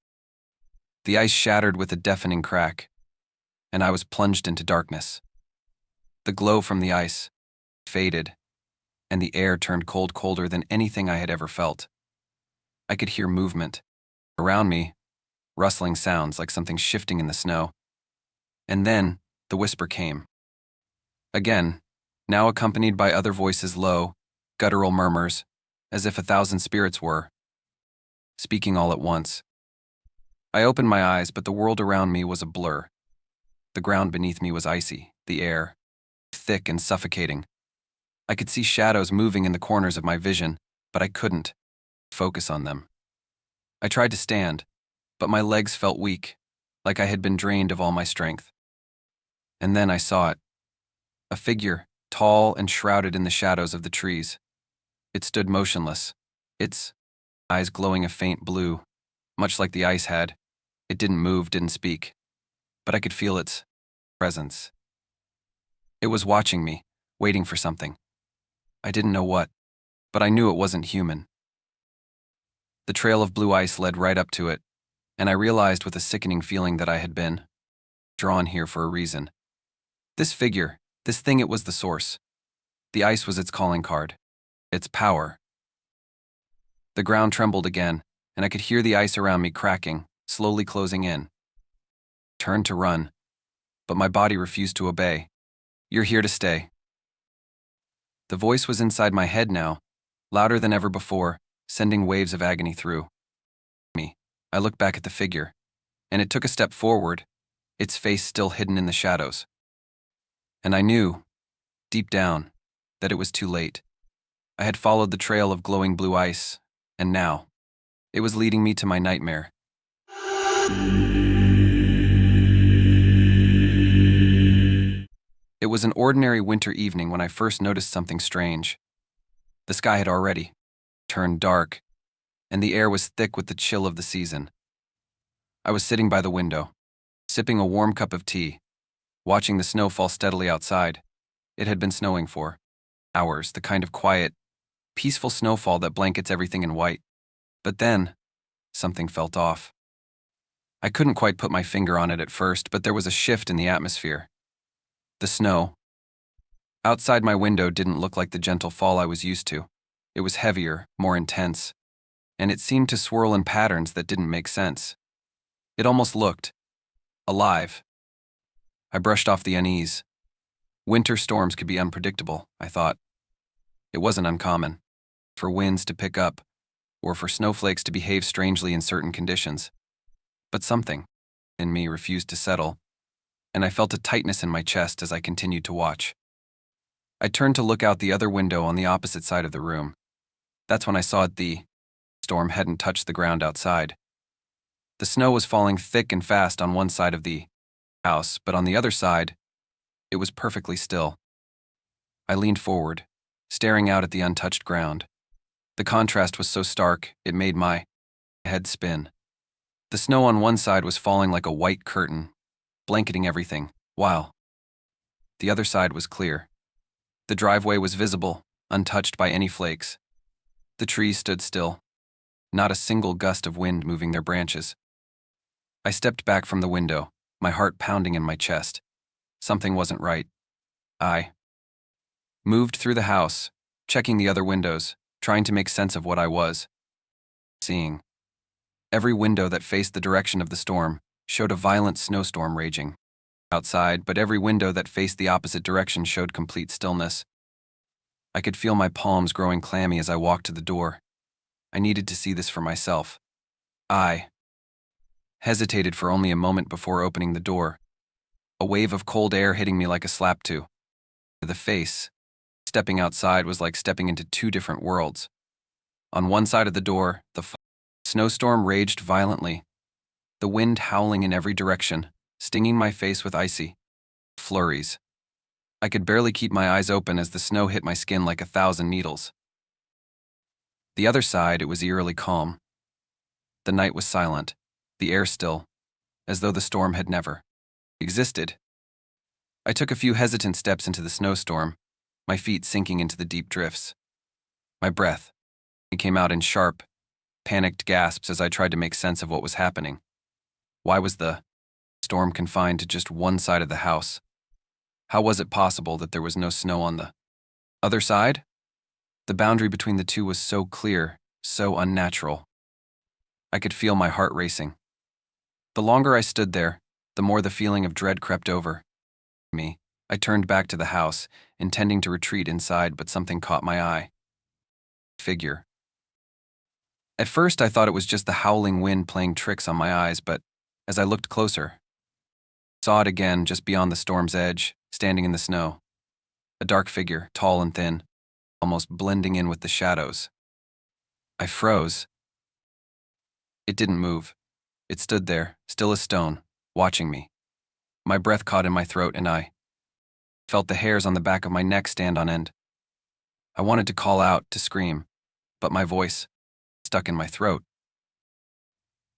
The ice shattered with a deafening crack, and I was plunged into darkness. The glow from the ice faded, and the air turned cold, colder than anything I had ever felt. I could hear movement around me, rustling sounds like something shifting in the snow. And then the whisper came. Again, now accompanied by other voices, low, guttural murmurs, as if 1,000 spirits were speaking all at once. I opened my eyes, but the world around me was a blur. The ground beneath me was icy, the air thick and suffocating. I could see shadows moving in the corners of my vision, but I couldn't focus on them. I tried to stand, but my legs felt weak, like I had been drained of all my strength. And then I saw it. A figure, tall and shrouded in the shadows of the trees. It stood motionless, its eyes glowing a faint blue, much like the ice had. It didn't move, didn't speak, but I could feel its presence. It was watching me, waiting for something. I didn't know what, but I knew it wasn't human. The trail of blue ice led right up to it, and I realized with a sickening feeling that I had been drawn here for a reason. This figure, this thing, it was the source. The ice was its calling card, its power. The ground trembled again, and I could hear the ice around me cracking, slowly closing in. I turned to run, but my body refused to obey. "You're here to stay." The voice was inside my head now, louder than ever before, sending waves of agony through me. I looked back at the figure, and it took a step forward, its face still hidden in the shadows. And I knew, deep down, that it was too late. I had followed the trail of glowing blue ice, and now, it was leading me to my nightmare. It was an ordinary winter evening when I first noticed something strange. The sky had already turned dark, and the air was thick with the chill of the season. I was sitting by the window, sipping a warm cup of tea, watching the snow fall steadily outside. It had been snowing for hours, the kind of quiet, peaceful snowfall that blankets everything in white. But then, something felt off. I couldn't quite put my finger on it at first, but there was a shift in the atmosphere. The snow outside my window didn't look like the gentle fall I was used to. It was heavier, more intense, and it seemed to swirl in patterns that didn't make sense. It almost looked alive. I brushed off the unease. Winter storms could be unpredictable, I thought. It wasn't uncommon for winds to pick up or for snowflakes to behave strangely in certain conditions. But something in me refused to settle, and I felt a tightness in my chest as I continued to watch. I turned to look out the other window on the opposite side of the room. That's when I saw the storm hadn't touched the ground outside. The snow was falling thick and fast on one side of the house, but on the other side, it was perfectly still. I leaned forward, staring out at the untouched ground. The contrast was so stark, it made my head spin. The snow on one side was falling like a white curtain, blanketing everything, while the other side was clear. The driveway was visible, untouched by any flakes. The trees stood still, not a single gust of wind moving their branches. I stepped back from the window, my heart pounding in my chest. Something wasn't right. I moved through the house, checking the other windows, trying to make sense of what I was seeing. Every window that faced the direction of the storm showed a violent snowstorm raging outside, but every window that faced the opposite direction showed complete stillness. I could feel my palms growing clammy as I walked to the door. I needed to see this for myself. I hesitated for only a moment before opening the door, a wave of cold air hitting me like a slap to the face. Stepping outside was like stepping into two different worlds. On one side of the door, the snowstorm raged violently, the wind howling in every direction, stinging my face with icy flurries. I could barely keep my eyes open as the snow hit my skin like 1,000 needles. The other side, it was eerily calm. The night was silent, the air still, as though the storm had never existed. I took a few hesitant steps into the snowstorm, my feet sinking into the deep drifts. My breath came out in sharp, panicked gasps as I tried to make sense of what was happening. Why was the storm confined to just one side of the house? How was it possible that there was no snow on the other side? The boundary between the two was so clear, so unnatural. I could feel my heart racing. The longer I stood there, the more the feeling of dread crept over me. I turned back to the house, intending to retreat inside, but something caught my eye. Figure. At first, I thought it was just the howling wind playing tricks on my eyes, but as I looked closer, I saw it again just beyond the storm's edge, standing in the snow. A dark figure, tall and thin, almost blending in with the shadows. I froze. It didn't move. It stood there, still as stone, watching me. My breath caught in my throat and I felt the hairs on the back of my neck stand on end. I wanted to call out, to scream, but my voice stuck in my throat.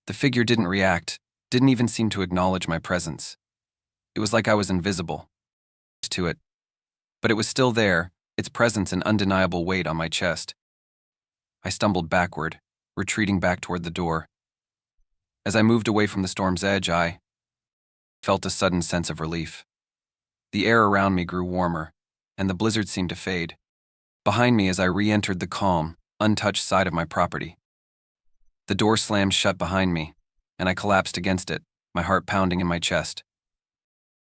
The figure didn't react, didn't even seem to acknowledge my presence. It was like I was invisible to it, but it was still there, its presence an undeniable weight on my chest. I stumbled backward, retreating back toward the door. As I moved away from the storm's edge, I felt a sudden sense of relief. The air around me grew warmer, and the blizzard seemed to fade. Behind me as I re-entered the calm, untouched side of my property. The door slammed shut behind me, and I collapsed against it, my heart pounding in my chest.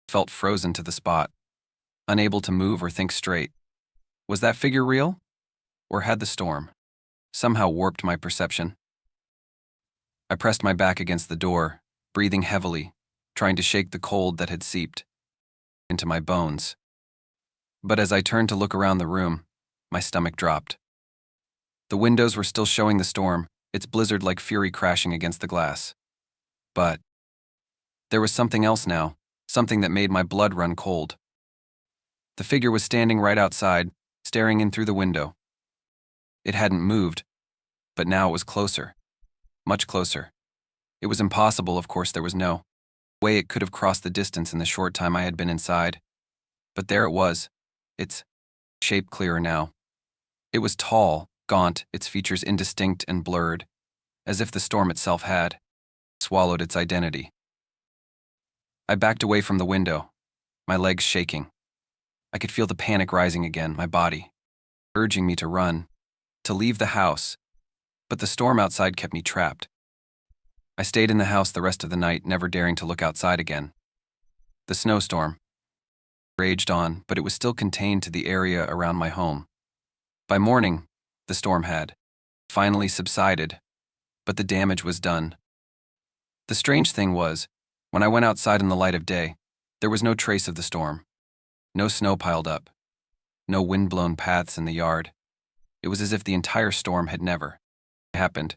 I felt frozen to the spot, unable to move or think straight. Was that figure real? Or had the storm somehow warped my perception? I pressed my back against the door, breathing heavily, trying to shake the cold that had seeped into my bones. But as I turned to look around the room, my stomach dropped. The windows were still showing the storm, its blizzard-like fury crashing against the glass. But there was something else now, something that made my blood run cold. The figure was standing right outside, staring in through the window. It hadn't moved, but now it was closer, much closer. It was impossible, of course, there was no way it could have crossed the distance in the short time I had been inside. But there it was, its shape clearer now. It was tall, gaunt, its features indistinct and blurred, as if the storm itself had swallowed its identity. I backed away from the window, my legs shaking. I could feel the panic rising again, my body urging me to run, to leave the house, but the storm outside kept me trapped. I stayed in the house the rest of the night, never daring to look outside again. The snowstorm raged on, but it was still contained to the area around my home. By morning, the storm had finally subsided, but the damage was done. The strange thing was, when I went outside in the light of day, there was no trace of the storm. No snow piled up. No wind-blown paths in the yard. It was as if the entire storm had never happened.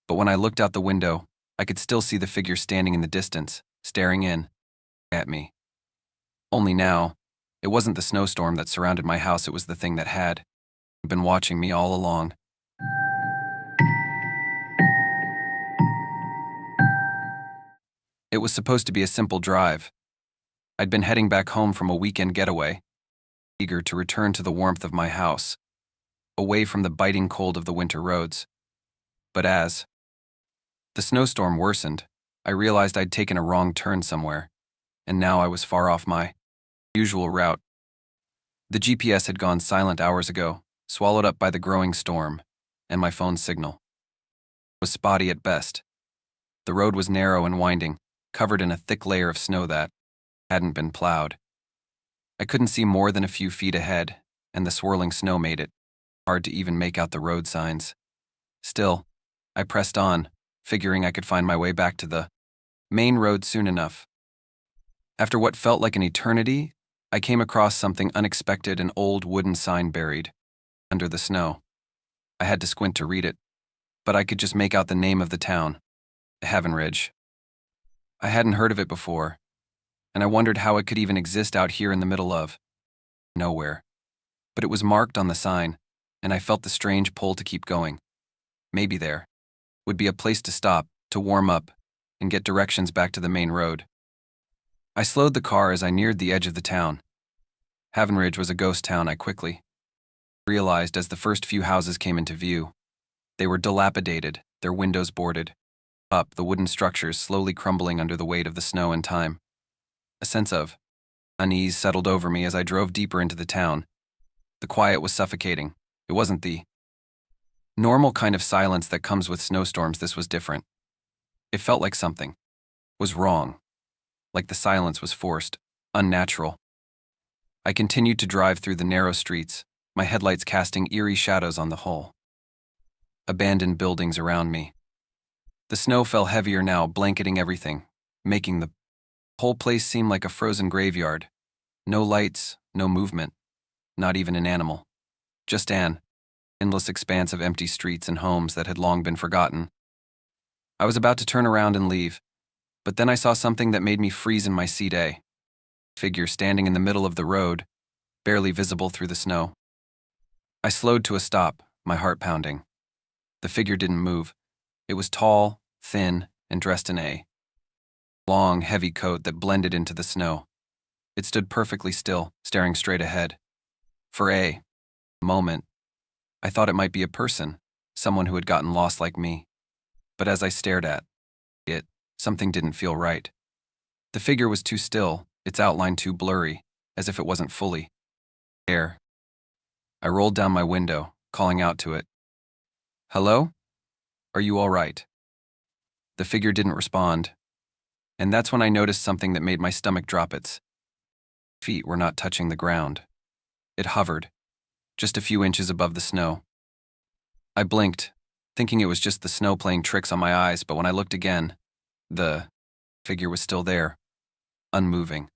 But when I looked out the window, I could still see the figure standing in the distance, staring in at me. Only now, it wasn't the snowstorm that surrounded my house, it was the thing that had been watching me all along. It was supposed to be a simple drive. I'd been heading back home from a weekend getaway, eager to return to the warmth of my house, away from the biting cold of the winter roads. But as the snowstorm worsened, I realized I'd taken a wrong turn somewhere, and now I was far off my usual route. The GPS had gone silent hours ago, swallowed up by the growing storm, and my phone's signal was spotty at best. The road was narrow and winding, covered in a thick layer of snow that hadn't been plowed. I couldn't see more than a few feet ahead, and the swirling snow made it hard to even make out the road signs. Still, I pressed on, figuring I could find my way back to the main road soon enough. After what felt like an eternity, I came across something unexpected, an old wooden sign buried under the snow. I had to squint to read it, but I could just make out the name of the town, Havenridge. I hadn't heard of it before, and I wondered how it could even exist out here in the middle of nowhere. But it was marked on the sign, and I felt the strange pull to keep going. Maybe there would be a place to stop, to warm up, and get directions back to the main road. I slowed the car as I neared the edge of the town. Havenridge was a ghost town, I quickly realized as the first few houses came into view. They were dilapidated, their windows boarded up, the wooden structures slowly crumbling under the weight of the snow and time. A sense of unease settled over me as I drove deeper into the town. The quiet was suffocating. It wasn't the normal kind of silence that comes with snowstorms. This was different. It felt like something was wrong, like the silence was forced, unnatural. I continued to drive through the narrow streets, my headlights casting eerie shadows on the whole abandoned buildings around me. The snow fell heavier now, blanketing everything, making the whole place seem like a frozen graveyard. No lights, no movement, not even an animal. Just an endless expanse of empty streets and homes that had long been forgotten. I was about to turn around and leave, but then I saw something that made me freeze in my seat. A figure standing in the middle of the road, barely visible through the snow. I slowed to a stop, my heart pounding. The figure didn't move. It was tall, thin, and dressed in a long, heavy coat that blended into the snow. It stood perfectly still, staring straight ahead. For a moment, I thought it might be a person, someone who had gotten lost like me. But as I stared at it, something didn't feel right. The figure was too still, its outline too blurry, as if it wasn't fully there. I rolled down my window, calling out to it. "Hello? Are you all right?" The figure didn't respond, and that's when I noticed something that made my stomach drop. Its feet were not touching the ground. It hovered, just a few inches above the snow. I blinked, thinking it was just the snow playing tricks on my eyes, but when I looked again, the figure was still there, unmoving.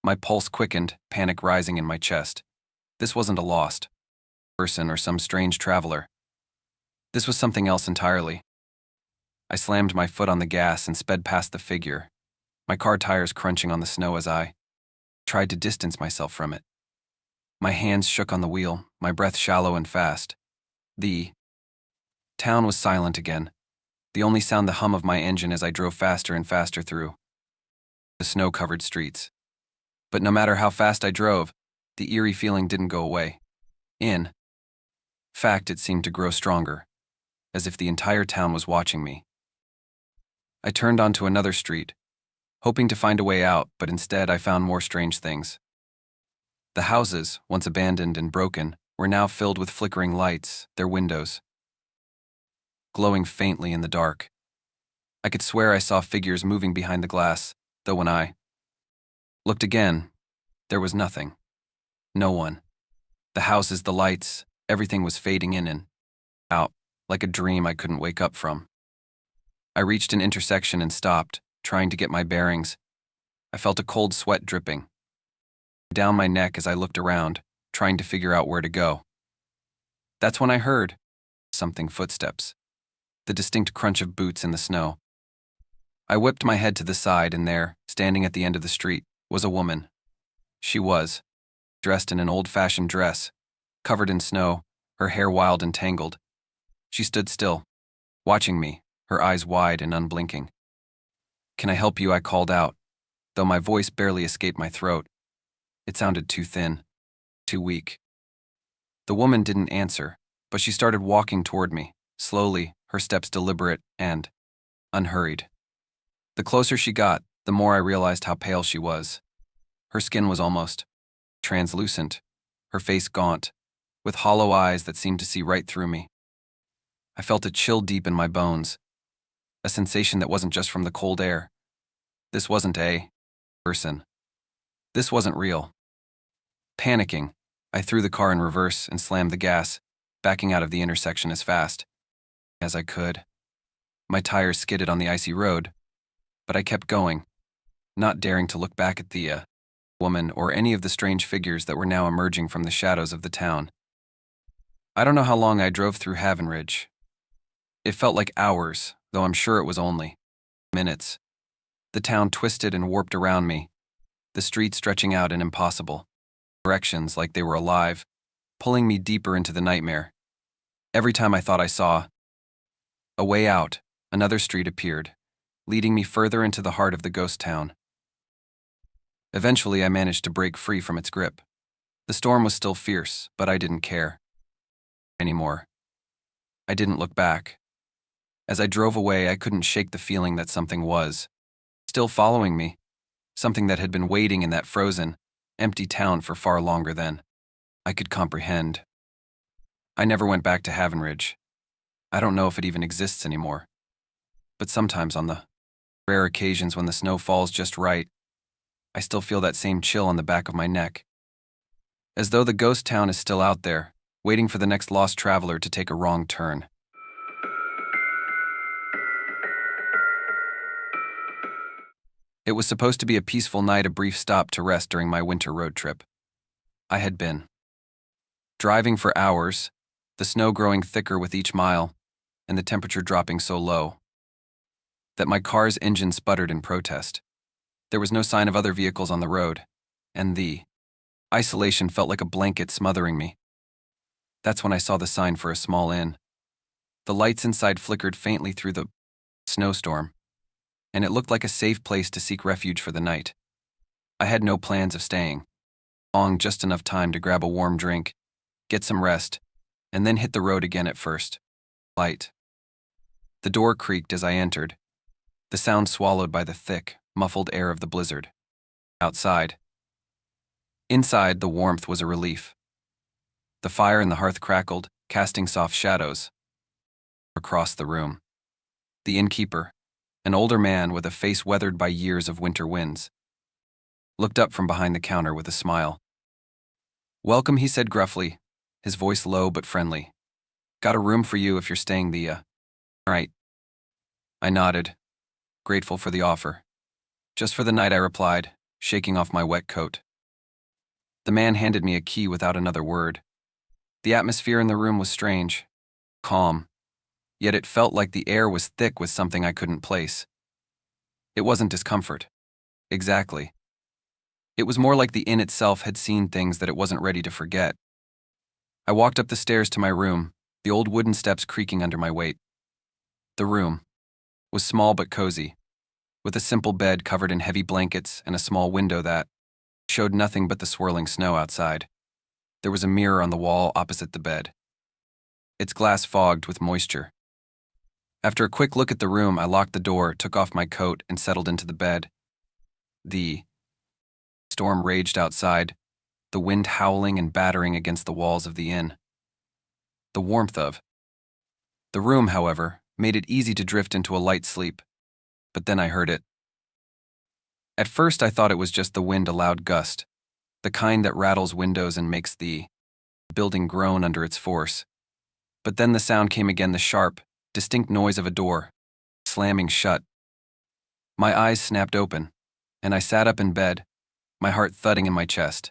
My pulse quickened, panic rising in my chest. This wasn't a lost person or some strange traveler. This was something else entirely. I slammed my foot on the gas and sped past the figure, my car tires crunching on the snow as I tried to distance myself from it. My hands shook on the wheel, my breath shallow and fast. The town was silent again, the only sound the hum of my engine as I drove faster and faster through the snow-covered streets. But no matter how fast I drove, the eerie feeling didn't go away. In fact, it seemed to grow stronger, as if the entire town was watching me. I turned onto another street, hoping to find a way out, but instead I found more strange things. The houses, once abandoned and broken, were now filled with flickering lights, their windows glowing faintly in the dark. I could swear I saw figures moving behind the glass, though when I looked again, there was nothing. No one. The houses, the lights, everything was fading in and out, like a dream I couldn't wake up from. I reached an intersection and stopped, trying to get my bearings. I felt a cold sweat dripping down my neck as I looked around, trying to figure out where to go. That's when I heard something, footsteps, the distinct crunch of boots in the snow. I whipped my head to the side, and there, standing at the end of the street, was a woman. She was dressed in an old-fashioned dress, covered in snow, her hair wild and tangled. She stood still, watching me, her eyes wide and unblinking. "Can I help you?" I called out, though my voice barely escaped my throat. It sounded too thin, too weak. The woman didn't answer, but she started walking toward me, slowly, her steps deliberate and unhurried. The closer she got, the more I realized how pale she was. Her skin was almost translucent, her face gaunt, with hollow eyes that seemed to see right through me. I felt a chill deep in my bones, a sensation that wasn't just from the cold air. This wasn't a person. This wasn't real. Panicking, I threw the car in reverse and slammed the gas, backing out of the intersection as fast as I could. My tires skidded on the icy road, but I kept going, not daring to look back at the woman or any of the strange figures that were now emerging from the shadows of the town. I don't know how long I drove through Havenridge. It felt like hours, though I'm sure it was only minutes. The town twisted and warped around me, the streets stretching out in impossible directions like they were alive, pulling me deeper into the nightmare. Every time I thought I saw a way out, another street appeared, leading me further into the heart of the ghost town. Eventually, I managed to break free from its grip. The storm was still fierce, but I didn't care anymore. I didn't look back. As I drove away, I couldn't shake the feeling that something was still following me, something that had been waiting in that frozen, empty town for far longer than I could comprehend. I never went back to Havenridge. I don't know if it even exists anymore. But sometimes on the rare occasions when the snow falls just right, I still feel that same chill on the back of my neck. As though the ghost town is still out there, waiting for the next lost traveler to take a wrong turn. It was supposed to be a peaceful night, a brief stop to rest during my winter road trip. I had been driving for hours, the snow growing thicker with each mile, and the temperature dropping so low that my car's engine sputtered in protest. There was no sign of other vehicles on the road, and the isolation felt like a blanket smothering me. That's when I saw the sign for a small inn. The lights inside flickered faintly through the snowstorm, and it looked like a safe place to seek refuge for the night. I had no plans of staying long, just enough time to grab a warm drink, get some rest, and then hit the road again at first. Light. The door creaked as I entered, the sound swallowed by the thick, muffled air of the blizzard. Outside. Inside, the warmth was a relief. The fire in the hearth crackled, casting soft shadows across the room. The innkeeper, an older man with a face weathered by years of winter winds, looked up from behind the counter with a smile. "Welcome," he said gruffly, his voice low but friendly. "Got a room for you if you're staying the, right." I nodded, grateful for the offer. "Just for the night," I replied, shaking off my wet coat. The man handed me a key without another word. The atmosphere in the room was strange, calm, yet it felt like the air was thick with something I couldn't place. It wasn't discomfort. Exactly. It was more like the inn itself had seen things that it wasn't ready to forget. I walked up the stairs to my room, the old wooden steps creaking under my weight. The room was small but cozy, with a simple bed covered in heavy blankets and a small window that showed nothing but the swirling snow outside. There was a mirror on the wall opposite the bed, its glass fogged with moisture. After a quick look at the room, I locked the door, took off my coat, and settled into the bed. The storm raged outside, the wind howling and battering against the walls of the inn. The warmth of the room, however, made it easy to drift into a light sleep, but then I heard it. At first, I thought it was just the wind, a loud gust, the kind that rattles windows and makes the building groan under its force. But then the sound came again, the sharp, distinct noise of a door slamming shut. My eyes snapped open, and I sat up in bed, my heart thudding in my chest.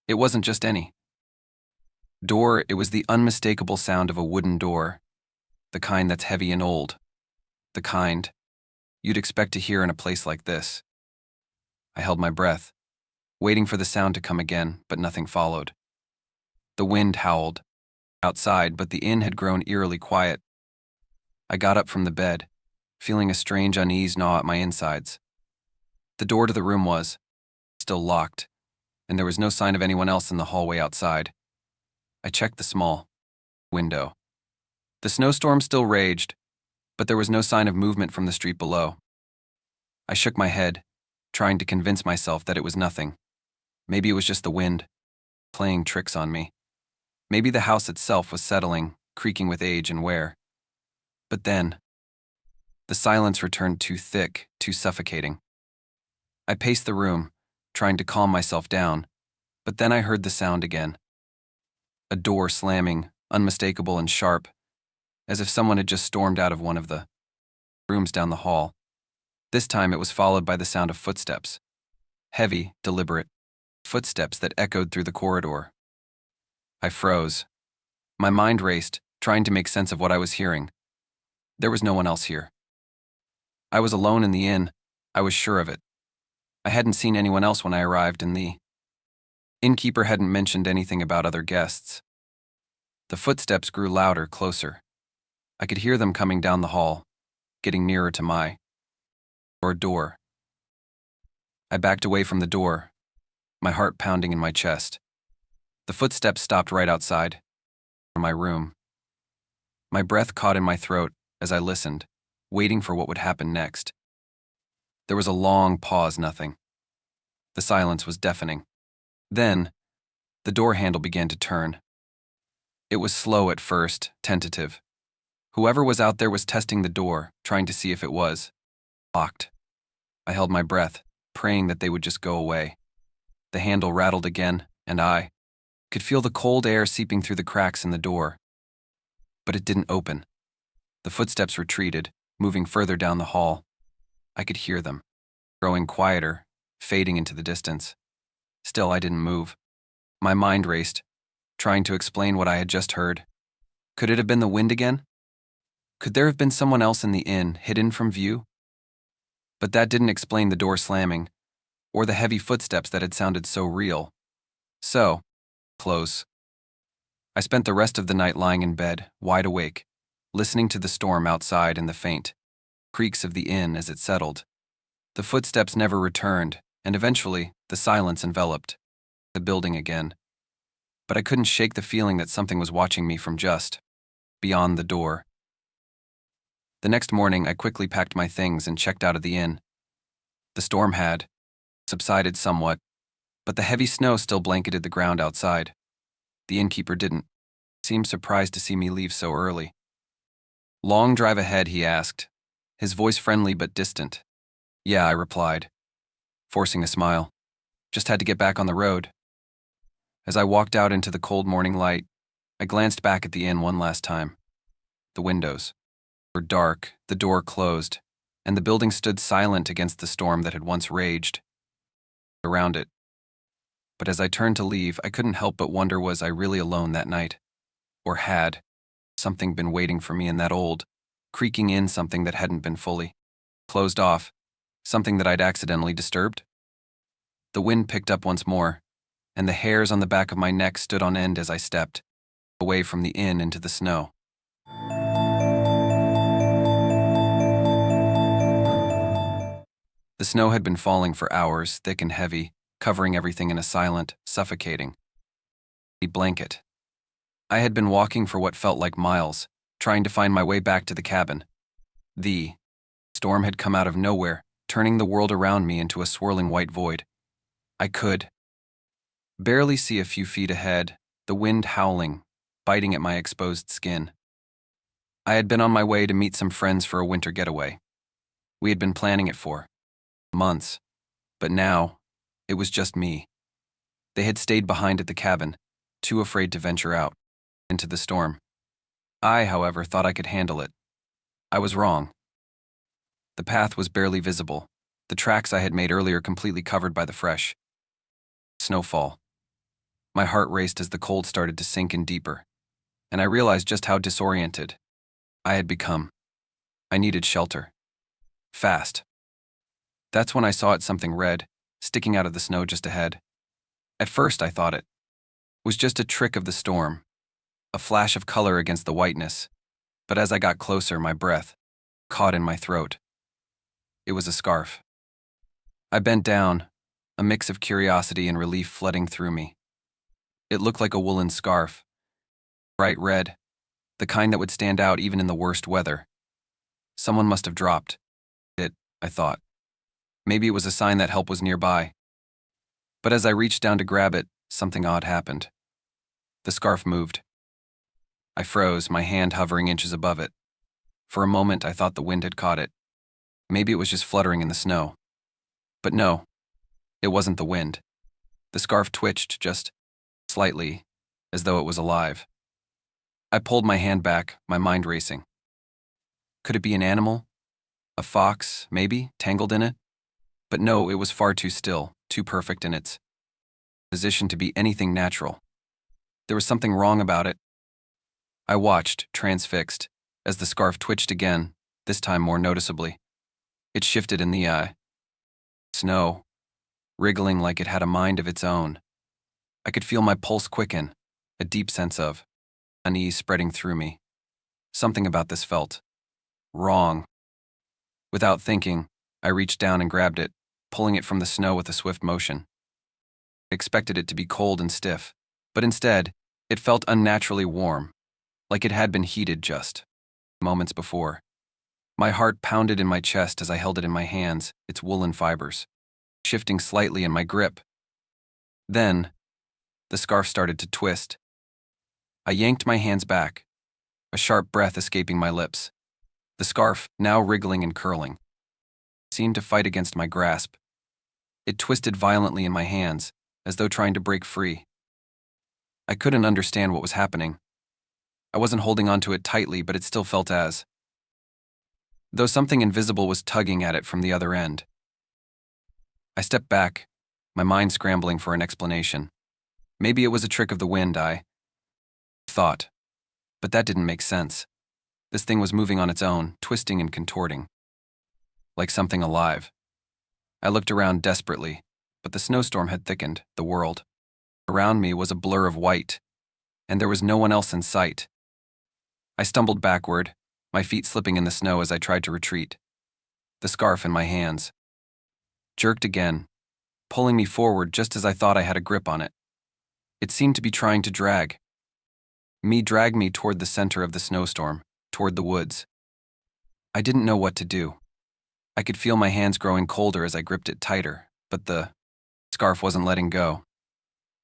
It wasn't just any door, it was the unmistakable sound of a wooden door, the kind that's heavy and old, the kind you'd expect to hear in a place like this. I held my breath, waiting for the sound to come again, but nothing followed. The wind howled outside, but the inn had grown eerily quiet. I got up from the bed, feeling a strange unease gnaw at my insides. The door to the room was still locked, and there was no sign of anyone else in the hallway outside. I checked the small window. The snowstorm still raged, but there was no sign of movement from the street below. I shook my head, trying to convince myself that it was nothing. Maybe it was just the wind, playing tricks on me. Maybe the house itself was settling, creaking with age and wear. But then, the silence returned too thick, too suffocating. I paced the room, trying to calm myself down, but then I heard the sound again. A door slamming, unmistakable and sharp, as if someone had just stormed out of one of the rooms down the hall. This time it was followed by the sound of footsteps. Heavy, deliberate footsteps that echoed through the corridor. I froze. My mind raced, trying to make sense of what I was hearing. There was no one else here. I was alone in the inn, I was sure of it. I hadn't seen anyone else when I arrived, and the innkeeper hadn't mentioned anything about other guests. The footsteps grew louder, closer. I could hear them coming down the hall, getting nearer to my door. I backed away from the door, my heart pounding in my chest. The footsteps stopped right outside my room. My breath caught in my throat as I listened, waiting for what would happen next. There was a long pause, nothing. The silence was deafening. Then, the door handle began to turn. It was slow at first, tentative. Whoever was out there was testing the door, trying to see if it was locked. I held my breath, praying that they would just go away. The handle rattled again, and I could feel the cold air seeping through the cracks in the door. But it didn't open. The footsteps retreated, moving further down the hall. I could hear them, growing quieter, fading into the distance. Still, I didn't move. My mind raced, trying to explain what I had just heard. Could it have been the wind again? Could there have been someone else in the inn, hidden from view? But that didn't explain the door slamming, or the heavy footsteps that had sounded so real. So close. I spent the rest of the night lying in bed, wide awake, listening to the storm outside and the faint creaks of the inn as it settled. The footsteps never returned, and eventually the silence enveloped the building again. But I couldn't shake the feeling that something was watching me from just beyond the door. The next morning, I quickly packed my things and checked out of the inn. The storm had subsided somewhat, but the heavy snow still blanketed the ground outside. The innkeeper didn't seem surprised to see me leave so early. "Long drive ahead?" he asked, his voice friendly but distant. "Yeah," I replied, forcing a smile. "Just had to get back on the road." As I walked out into the cold morning light, I glanced back at the inn one last time. The windows were dark, the door closed, and the building stood silent against the storm that had once raged around it. But as I turned to leave, I couldn't help but wonder, was I really alone that night? Or had something been waiting for me in that old, creaking inn, something that hadn't been fully closed off, something that I'd accidentally disturbed? The wind picked up once more, and the hairs on the back of my neck stood on end as I stepped away from the inn into the snow. The snow had been falling for hours, thick and heavy, covering everything in a silent, suffocating blanket. I had been walking for what felt like miles, trying to find my way back to the cabin. The storm had come out of nowhere, turning the world around me into a swirling white void. I could barely see a few feet ahead, the wind howling, biting at my exposed skin. I had been on my way to meet some friends for a winter getaway. We had been planning it for months, but now it was just me. They had stayed behind at the cabin, too afraid to venture out into the storm. I, however, thought I could handle it. I was wrong. The path was barely visible, the tracks I had made earlier completely covered by the fresh snowfall. My heart raced as the cold started to sink in deeper, and I realized just how disoriented I had become. I needed shelter. Fast. That's when I saw something red, sticking out of the snow just ahead. At first, I thought it was just a trick of the storm, a flash of color against the whiteness, but as I got closer, my breath caught in my throat. It was a scarf. I bent down, a mix of curiosity and relief flooding through me. It looked like a woolen scarf, bright red, the kind that would stand out even in the worst weather. Someone must have dropped it, I thought. Maybe it was a sign that help was nearby. But as I reached down to grab it, something odd happened. The scarf moved. I froze, my hand hovering inches above it. For a moment, I thought the wind had caught it. Maybe it was just fluttering in the snow. But no, it wasn't the wind. The scarf twitched just slightly, as though it was alive. I pulled my hand back, my mind racing. Could it be an animal? A fox, maybe, tangled in it? But no, it was far too still, too perfect in its position to be anything natural. There was something wrong about it. I watched, transfixed, as the scarf twitched again, this time more noticeably. It shifted in the snow, wriggling like it had a mind of its own. I could feel my pulse quicken, a deep sense of unease spreading through me. Something about this felt wrong. Without thinking, I reached down and grabbed it, pulling it from the snow with a swift motion. I expected it to be cold and stiff, but instead, it felt unnaturally warm, like it had been heated just moments before. My heart pounded in my chest as I held it in my hands, its woolen fibers, shifting slightly in my grip. Then, the scarf started to twist. I yanked my hands back, a sharp breath escaping my lips. The scarf, now wriggling and curling, seemed to fight against my grasp. It twisted violently in my hands, as though trying to break free. I couldn't understand what was happening. I wasn't holding onto it tightly, but it still felt as though something invisible was tugging at it from the other end. I stepped back, my mind scrambling for an explanation. Maybe it was a trick of the wind, I thought. But that didn't make sense. This thing was moving on its own, twisting and contorting, like something alive. I looked around desperately, but the snowstorm had thickened. The world around me was a blur of white, and there was no one else in sight. I stumbled backward, my feet slipping in the snow as I tried to retreat. The scarf in my hands jerked again, pulling me forward just as I thought I had a grip on it. It seemed to be trying to drag me toward the center of the snowstorm, toward the woods. I didn't know what to do. I could feel my hands growing colder as I gripped it tighter, but the scarf wasn't letting go.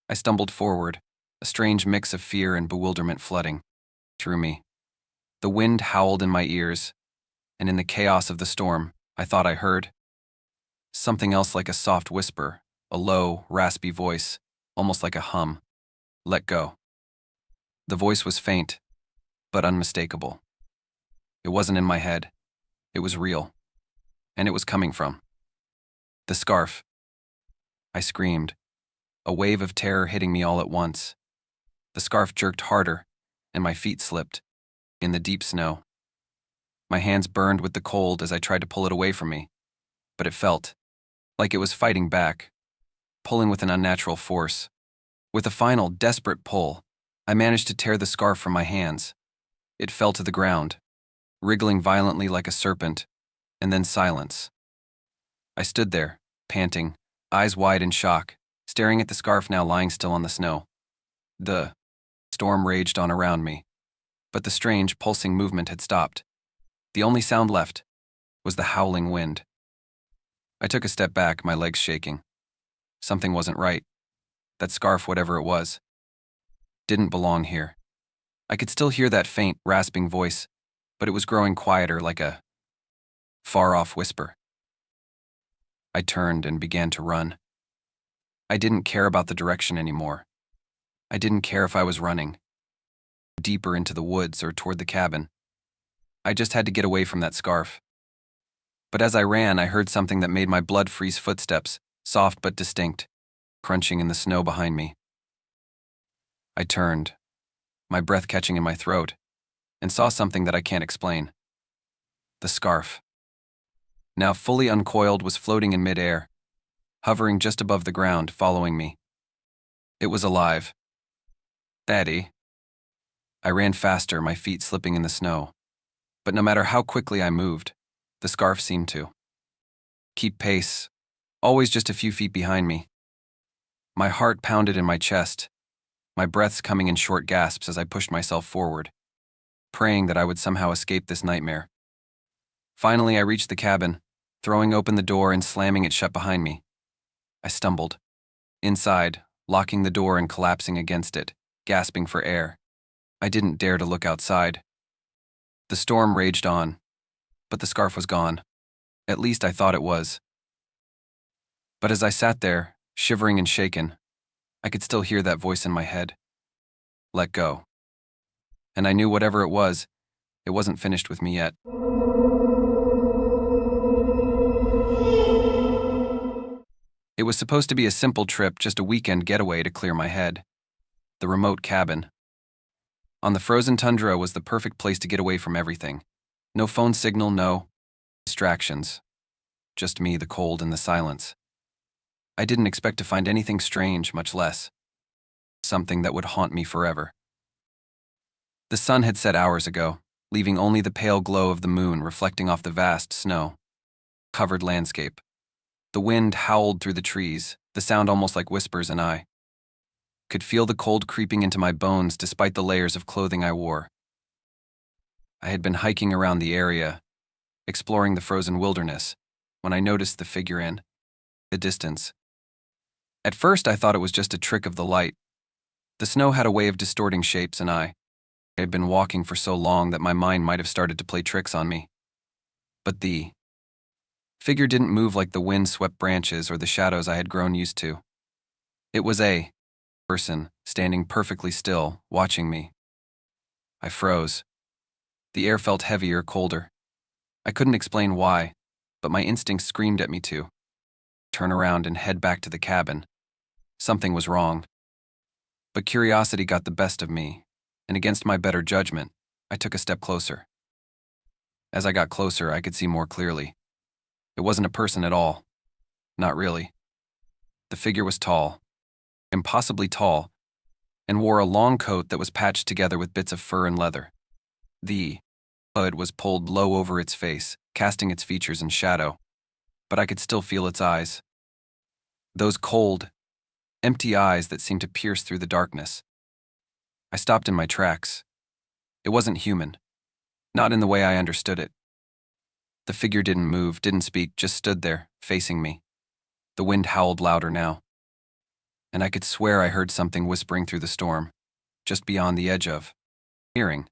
I stumbled forward, a strange mix of fear and bewilderment flooding through me. The wind howled in my ears, and in the chaos of the storm, I thought I heard something else, like a soft whisper, a low, raspy voice, almost like a hum. Let go. The voice was faint, but unmistakable. It wasn't in my head. It was real. And it was coming from the scarf. I screamed, a wave of terror hitting me all at once. The scarf jerked harder, and my feet slipped in the deep snow. My hands burned with the cold as I tried to pull it away from me, but it felt like it was fighting back, pulling with an unnatural force. With a final, desperate pull, I managed to tear the scarf from my hands. It fell to the ground, wriggling violently like a serpent, and then silence. I stood there, panting, eyes wide in shock, staring at the scarf now lying still on the snow. The storm raged on around me, but the strange, pulsing movement had stopped. The only sound left was the howling wind. I took a step back, my legs shaking. Something wasn't right. That scarf, whatever it was, didn't belong here. I could still hear that faint, rasping voice, but it was growing quieter, like a far-off whisper. I turned and began to run. I didn't care about the direction anymore. I didn't care if I was running deeper into the woods or toward the cabin. I just had to get away from that scarf. But as I ran, I heard something that made my blood freeze: footsteps, soft but distinct, crunching in the snow behind me. I turned, my breath catching in my throat, and saw something that I can't explain. The scarf, now fully uncoiled, was floating in midair, hovering just above the ground, following me. It was alive. Daddy. I ran faster, my feet slipping in the snow. But no matter how quickly I moved, the scarf seemed to keep pace, always just a few feet behind me. My heart pounded in my chest, my breaths coming in short gasps as I pushed myself forward, praying that I would somehow escape this nightmare. Finally, I reached the cabin, throwing open the door and slamming it shut behind me. I stumbled. Inside, locking the door and collapsing against it, gasping for air. I didn't dare to look outside. The storm raged on, but the scarf was gone. At least I thought it was. But as I sat there, shivering and shaken, I could still hear that voice in my head. Let go. And I knew whatever it wasn't finished with me yet. It was supposed to be a simple trip, just a weekend getaway to clear my head. The remote cabin. On the frozen tundra was the perfect place to get away from everything. No phone signal, no distractions. Just me, the cold, and the silence. I didn't expect to find anything strange, much less something that would haunt me forever. The sun had set hours ago, leaving only the pale glow of the moon reflecting off the vast snow-covered landscape. The wind howled through the trees, the sound almost like whispers, and I could feel the cold creeping into my bones despite the layers of clothing I wore. I had been hiking around the area, exploring the frozen wilderness, when I noticed the figure in the distance. At first, I thought it was just a trick of the light. The snow had a way of distorting shapes, and I had been walking for so long that my mind might have started to play tricks on me. But the figure didn't move like the wind-swept branches or the shadows I had grown used to. It was a person, standing perfectly still, watching me. I froze. The air felt heavier, colder. I couldn't explain why, but my instincts screamed at me to turn around and head back to the cabin. Something was wrong. But curiosity got the best of me, and against my better judgment, I took a step closer. As I got closer, I could see more clearly. It wasn't a person at all. Not really. The figure was tall, impossibly tall, and wore a long coat that was patched together with bits of fur and leather. The hood was pulled low over its face, casting its features in shadow, but I could still feel its eyes. Those cold, empty eyes that seemed to pierce through the darkness. I stopped in my tracks. It wasn't human. Not in the way I understood it. The figure didn't move, didn't speak, just stood there, facing me. The wind howled louder now. And I could swear I heard something whispering through the storm, just beyond the edge of hearing.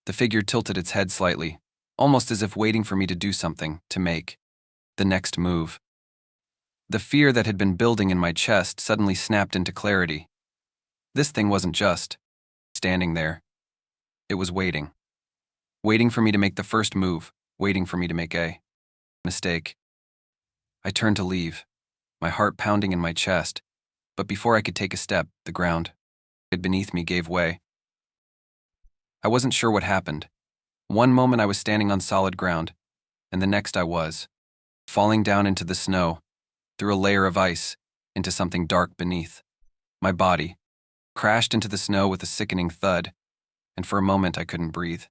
The figure tilted its head slightly, almost as if waiting for me to do something, to make the next move. The fear that had been building in my chest suddenly snapped into clarity. This thing wasn't just standing there. It was waiting. Waiting for me to make the first move, waiting for me to make a mistake. I turned to leave, my heart pounding in my chest, but before I could take a step, the ground beneath me gave way. I wasn't sure what happened. One moment I was standing on solid ground, and the next I was falling down into the snow, through a layer of ice, into something dark beneath. My body crashed into the snow with a sickening thud, and for a moment I couldn't breathe.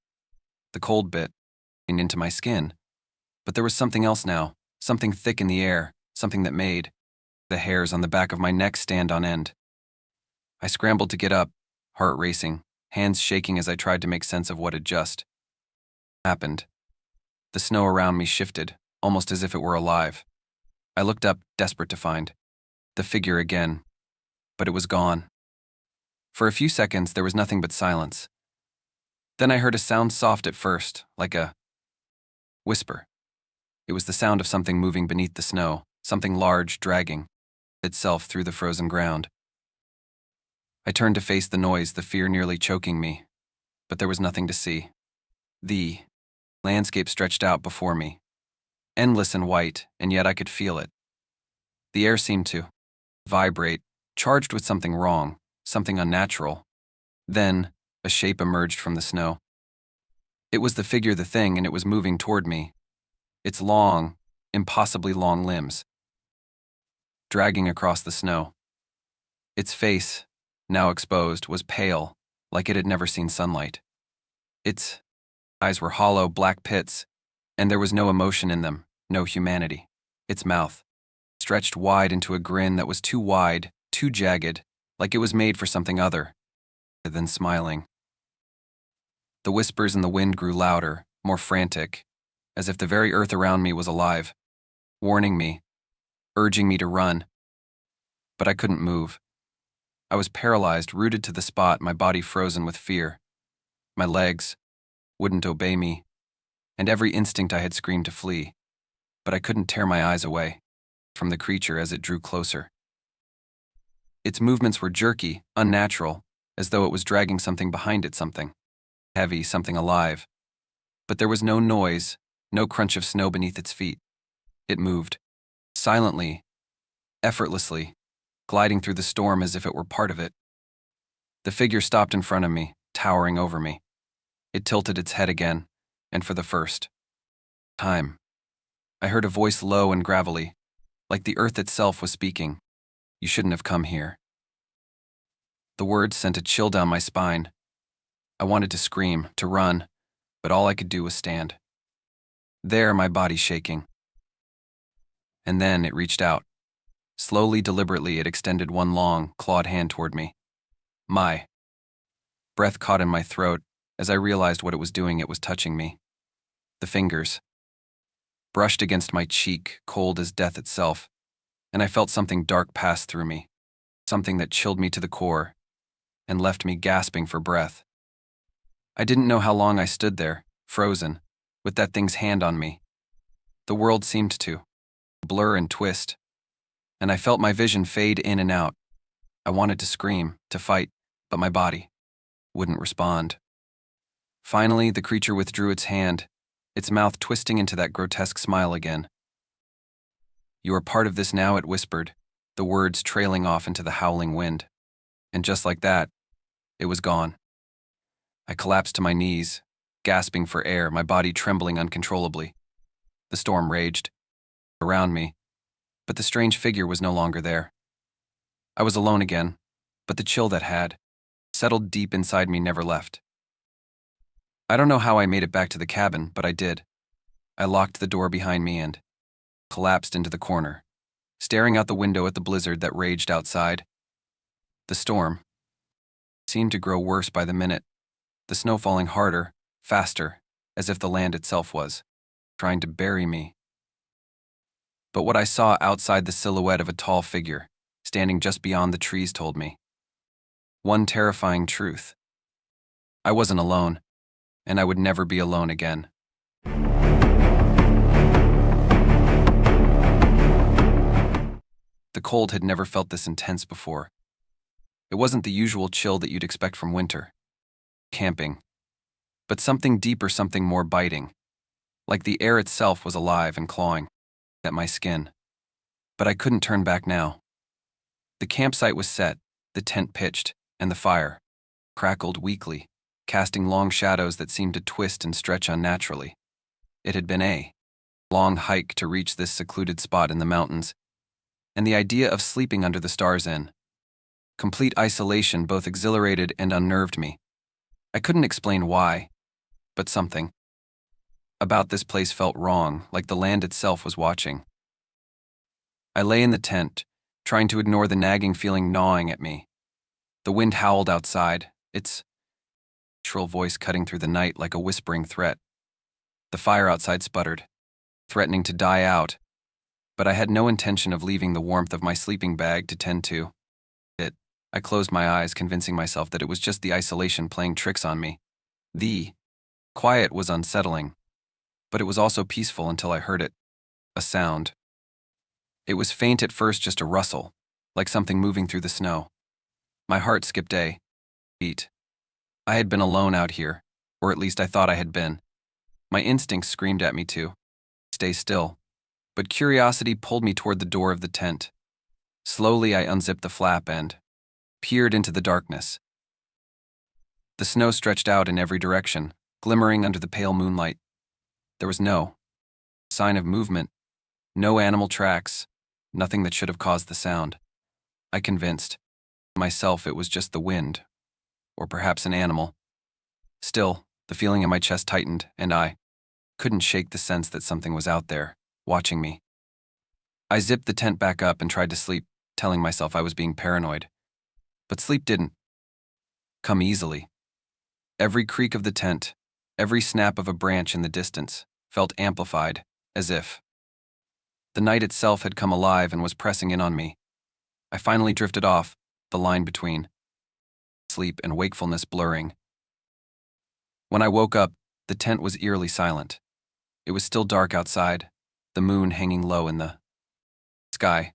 The cold bit into my skin, but there was something else now, something thick in the air, something that made the hairs on the back of my neck stand on end. I scrambled to get up, heart racing, hands shaking as I tried to make sense of what had just happened. The snow around me shifted, almost as if it were alive. I looked up, desperate to find the figure again, but it was gone. For a few seconds, there was nothing but silence. Then I heard a sound, soft at first, like a whisper. It was the sound of something moving beneath the snow, something large, dragging itself through the frozen ground. I turned to face the noise, the fear nearly choking me, but there was nothing to see. The landscape stretched out before me, endless and white, and yet I could feel it. The air seemed to vibrate, charged with something wrong, something unnatural. Then, a shape emerged from the snow. It was the figure, the thing, and it was moving toward me. Its long, impossibly long limbs dragging across the snow. Its face, now exposed, was pale, like it had never seen sunlight. Its Eyes were hollow, black pits, and there was no emotion in them, no humanity. Its mouth stretched wide into a grin that was too wide, too jagged, like it was made for something other than smiling. The whispers in the wind grew louder, more frantic, as if the very earth around me was alive, warning me, urging me to run. But I couldn't move. I was paralyzed, rooted to the spot, my body frozen with fear. My legs wouldn't obey me, and every instinct I had screamed to flee. But I couldn't tear my eyes away from the creature as it drew closer. Its movements were jerky, unnatural, as though it was dragging something behind it, something heavy, something alive. But there was no noise, no crunch of snow beneath its feet. It moved, silently, effortlessly, gliding through the storm as if it were part of it. The figure stopped in front of me, towering over me. It tilted its head again, and for the first time, I heard a voice low and gravelly, like the earth itself was speaking. "You shouldn't have come here." The words sent a chill down my spine. I wanted to scream, to run, but all I could do was stand. There, my body shaking. And then it reached out. Slowly, deliberately, it extended one long, clawed hand toward me. My breath caught in my throat. As I realized what it was doing, it was touching me. The fingers brushed against my cheek, cold as death itself, and I felt something dark pass through me, something that chilled me to the core and left me gasping for breath. I didn't know how long I stood there, frozen, with that thing's hand on me. The world seemed to blur and twist, and I felt my vision fade in and out. I wanted to scream, to fight, but my body wouldn't respond. Finally, the creature withdrew its hand, its mouth twisting into that grotesque smile again. "You are part of this now," it whispered, the words trailing off into the howling wind. And just like that, it was gone. I collapsed to my knees, gasping for air, my body trembling uncontrollably. The storm raged around me, but the strange figure was no longer there. I was alone again, but the chill that had settled deep inside me never left. I don't know how I made it back to the cabin, but I did. I locked the door behind me and collapsed into the corner, staring out the window at the blizzard that raged outside. The storm seemed to grow worse by the minute, the snow falling harder, faster, as if the land itself was trying to bury me. But what I saw outside the silhouette of a tall figure, standing just beyond the trees, told me one terrifying truth. I wasn't alone, and I would never be alone again. The cold had never felt this intense before. It wasn't the usual chill that you'd expect from winter, camping, but something deeper, something more biting, like the air itself was alive and clawing at my skin. But I couldn't turn back now. The campsite was set, the tent pitched, and the fire crackled weakly, casting long shadows that seemed to twist and stretch unnaturally. It had been a long hike to reach this secluded spot in the mountains, and the idea of sleeping under the stars in complete isolation both exhilarated and unnerved me. I couldn't explain why, but something about this place felt wrong, like the land itself was watching. I lay in the tent, trying to ignore the nagging feeling gnawing at me. The wind howled outside, its shrill voice cutting through the night like a whispering threat. The fire outside sputtered, threatening to die out, but I had no intention of leaving the warmth of my sleeping bag to tend to it. I closed my eyes, convincing myself that it was just the isolation playing tricks on me. The quiet was unsettling, but it was also peaceful until I heard it. A sound. It was faint at first, just a rustle, like something moving through the snow. My heart skipped a beat. I had been alone out here, or at least I thought I had been. My instincts screamed at me to stay still, but curiosity pulled me toward the door of the tent. Slowly I unzipped the flap and peered into the darkness. The snow stretched out in every direction, glimmering under the pale moonlight. There was no sign of movement, no animal tracks, nothing that should have caused the sound. I convinced myself it was just the wind, or perhaps an animal. Still, The feeling in my chest tightened, and I couldn't shake the sense that something was out there, watching me. I zipped the tent back up and tried to sleep, telling myself I was being paranoid. But sleep didn't come easily. Every creak of the tent, every snap of a branch in the distance, felt amplified, as if the night itself had come alive and was pressing in on me. I finally drifted off, the line between sleep and wakefulness blurring. When I woke up, the tent was eerily silent. It was still dark outside, the moon hanging low in the sky.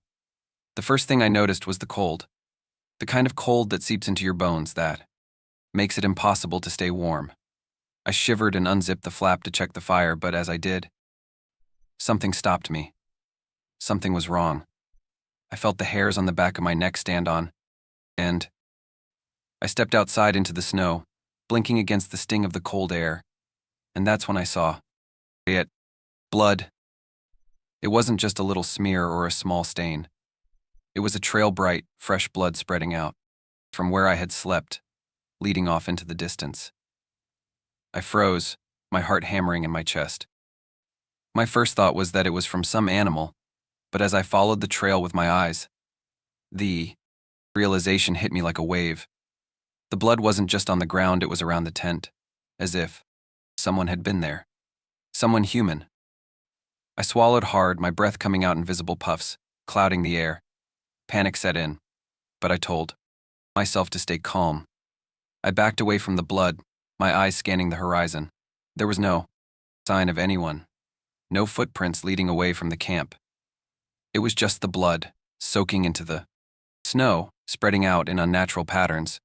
The first thing I noticed was the cold. The kind of cold that seeps into your bones that makes it impossible to stay warm. I shivered and unzipped the flap to check the fire, but as I did, something stopped me. Something was wrong. I felt the hairs on the back of my neck stand on, and I stepped outside into the snow, blinking against the sting of the cold air, and that's when I saw it. Blood. It wasn't just a little smear or a small stain. It was a trail bright, fresh blood spreading out from where I had slept, leading off into the distance. I froze, my heart hammering in my chest. My first thought was that it was from some animal, but as I followed the trail with my eyes, the realization hit me like a wave. The blood wasn't just on the ground, it was around the tent, as if someone had been there. Someone human. I swallowed hard, my breath coming out in visible puffs, clouding the air. Panic set in, but I told myself to stay calm. I backed away from the blood, my eyes scanning the horizon. There was no sign of anyone, no footprints leading away from the camp. It was just the blood, soaking into the snow, spreading out in unnatural patterns.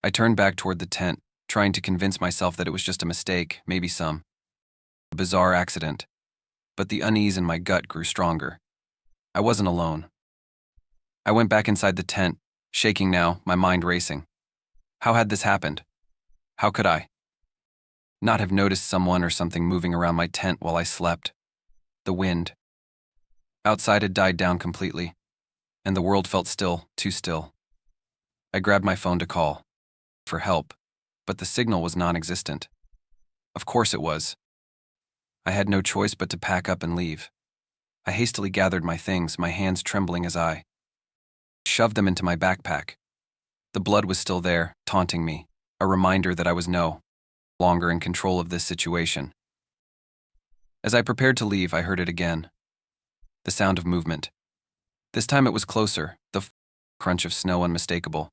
I turned back toward the tent, trying to convince myself that it was just a mistake, maybe some bizarre accident. But the unease in my gut grew stronger. I wasn't alone. I went back inside the tent, shaking now, my mind racing. How had this happened? How could I not have noticed someone or something moving around my tent while I slept? The wind outside had died down completely, and the world felt still, too still. I grabbed my phone to call for help, but the signal was non-existent. Of course it was. I had no choice but to pack up and leave. I hastily gathered my things, my hands trembling as I shoved them into my backpack. The blood was still there, taunting me, a reminder that I was no longer in control of this situation. As I prepared to leave, I heard it again. The sound of movement. This time it was closer, the crunch of snow unmistakable.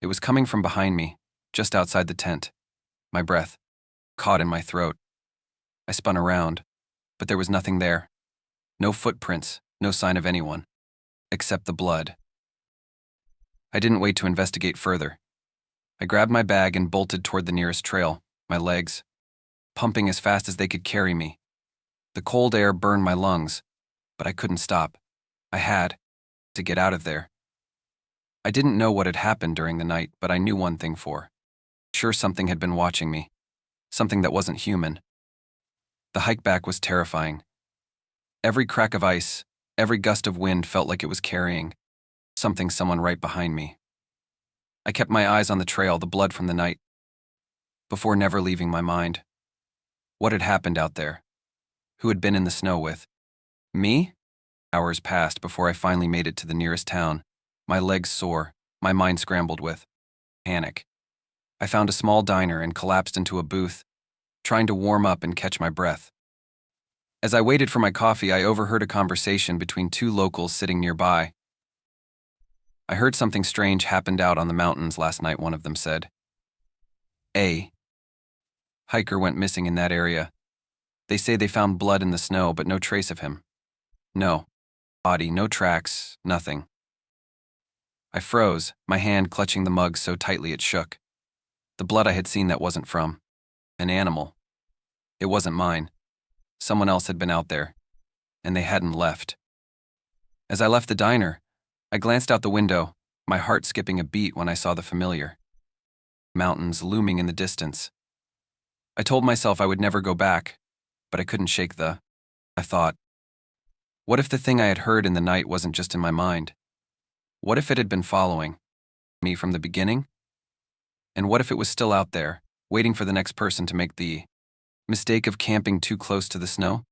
It was coming from behind me, just outside the tent. My breath caught in my throat. I spun around, but there was nothing there. No footprints, no sign of anyone, except the blood. I didn't wait to investigate further. I grabbed my bag and bolted toward the nearest trail, my legs pumping as fast as they could carry me. The cold air burned my lungs, but I couldn't stop. I had to get out of there. I didn't know what had happened during the night, but I knew one thing for sure: something had been watching me, something that wasn't human. The hike back was terrifying. Every crack of ice, every gust of wind felt like it was carrying someone right behind me. I kept my eyes on the trail, the blood from the night, before never leaving my mind. What had happened out there? Who had been in the snow with me? Hours passed before I finally made it to the nearest town, my legs sore, my mind scrambled with panic. I found a small diner and collapsed into a booth, trying to warm up and catch my breath. As I waited for my coffee, I overheard a conversation between two locals sitting nearby. I heard something strange happened out on the mountains last night, one of them said. A hiker went missing in that area. They say they found blood in the snow, but no trace of him. No body, no tracks, nothing. I froze, my hand clutching the mug so tightly it shook. The blood I had seen that wasn't from an animal. It wasn't mine. Someone else had been out there, and they hadn't left. As I left the diner, I glanced out the window, my heart skipping a beat when I saw the familiar mountains looming in the distance. I told myself I would never go back, but I couldn't shake the thought. What if the thing I had heard in the night wasn't just in my mind? What if it had been following me from the beginning? And what if it was still out there, waiting for the next person to make the mistake of camping too close to the snow.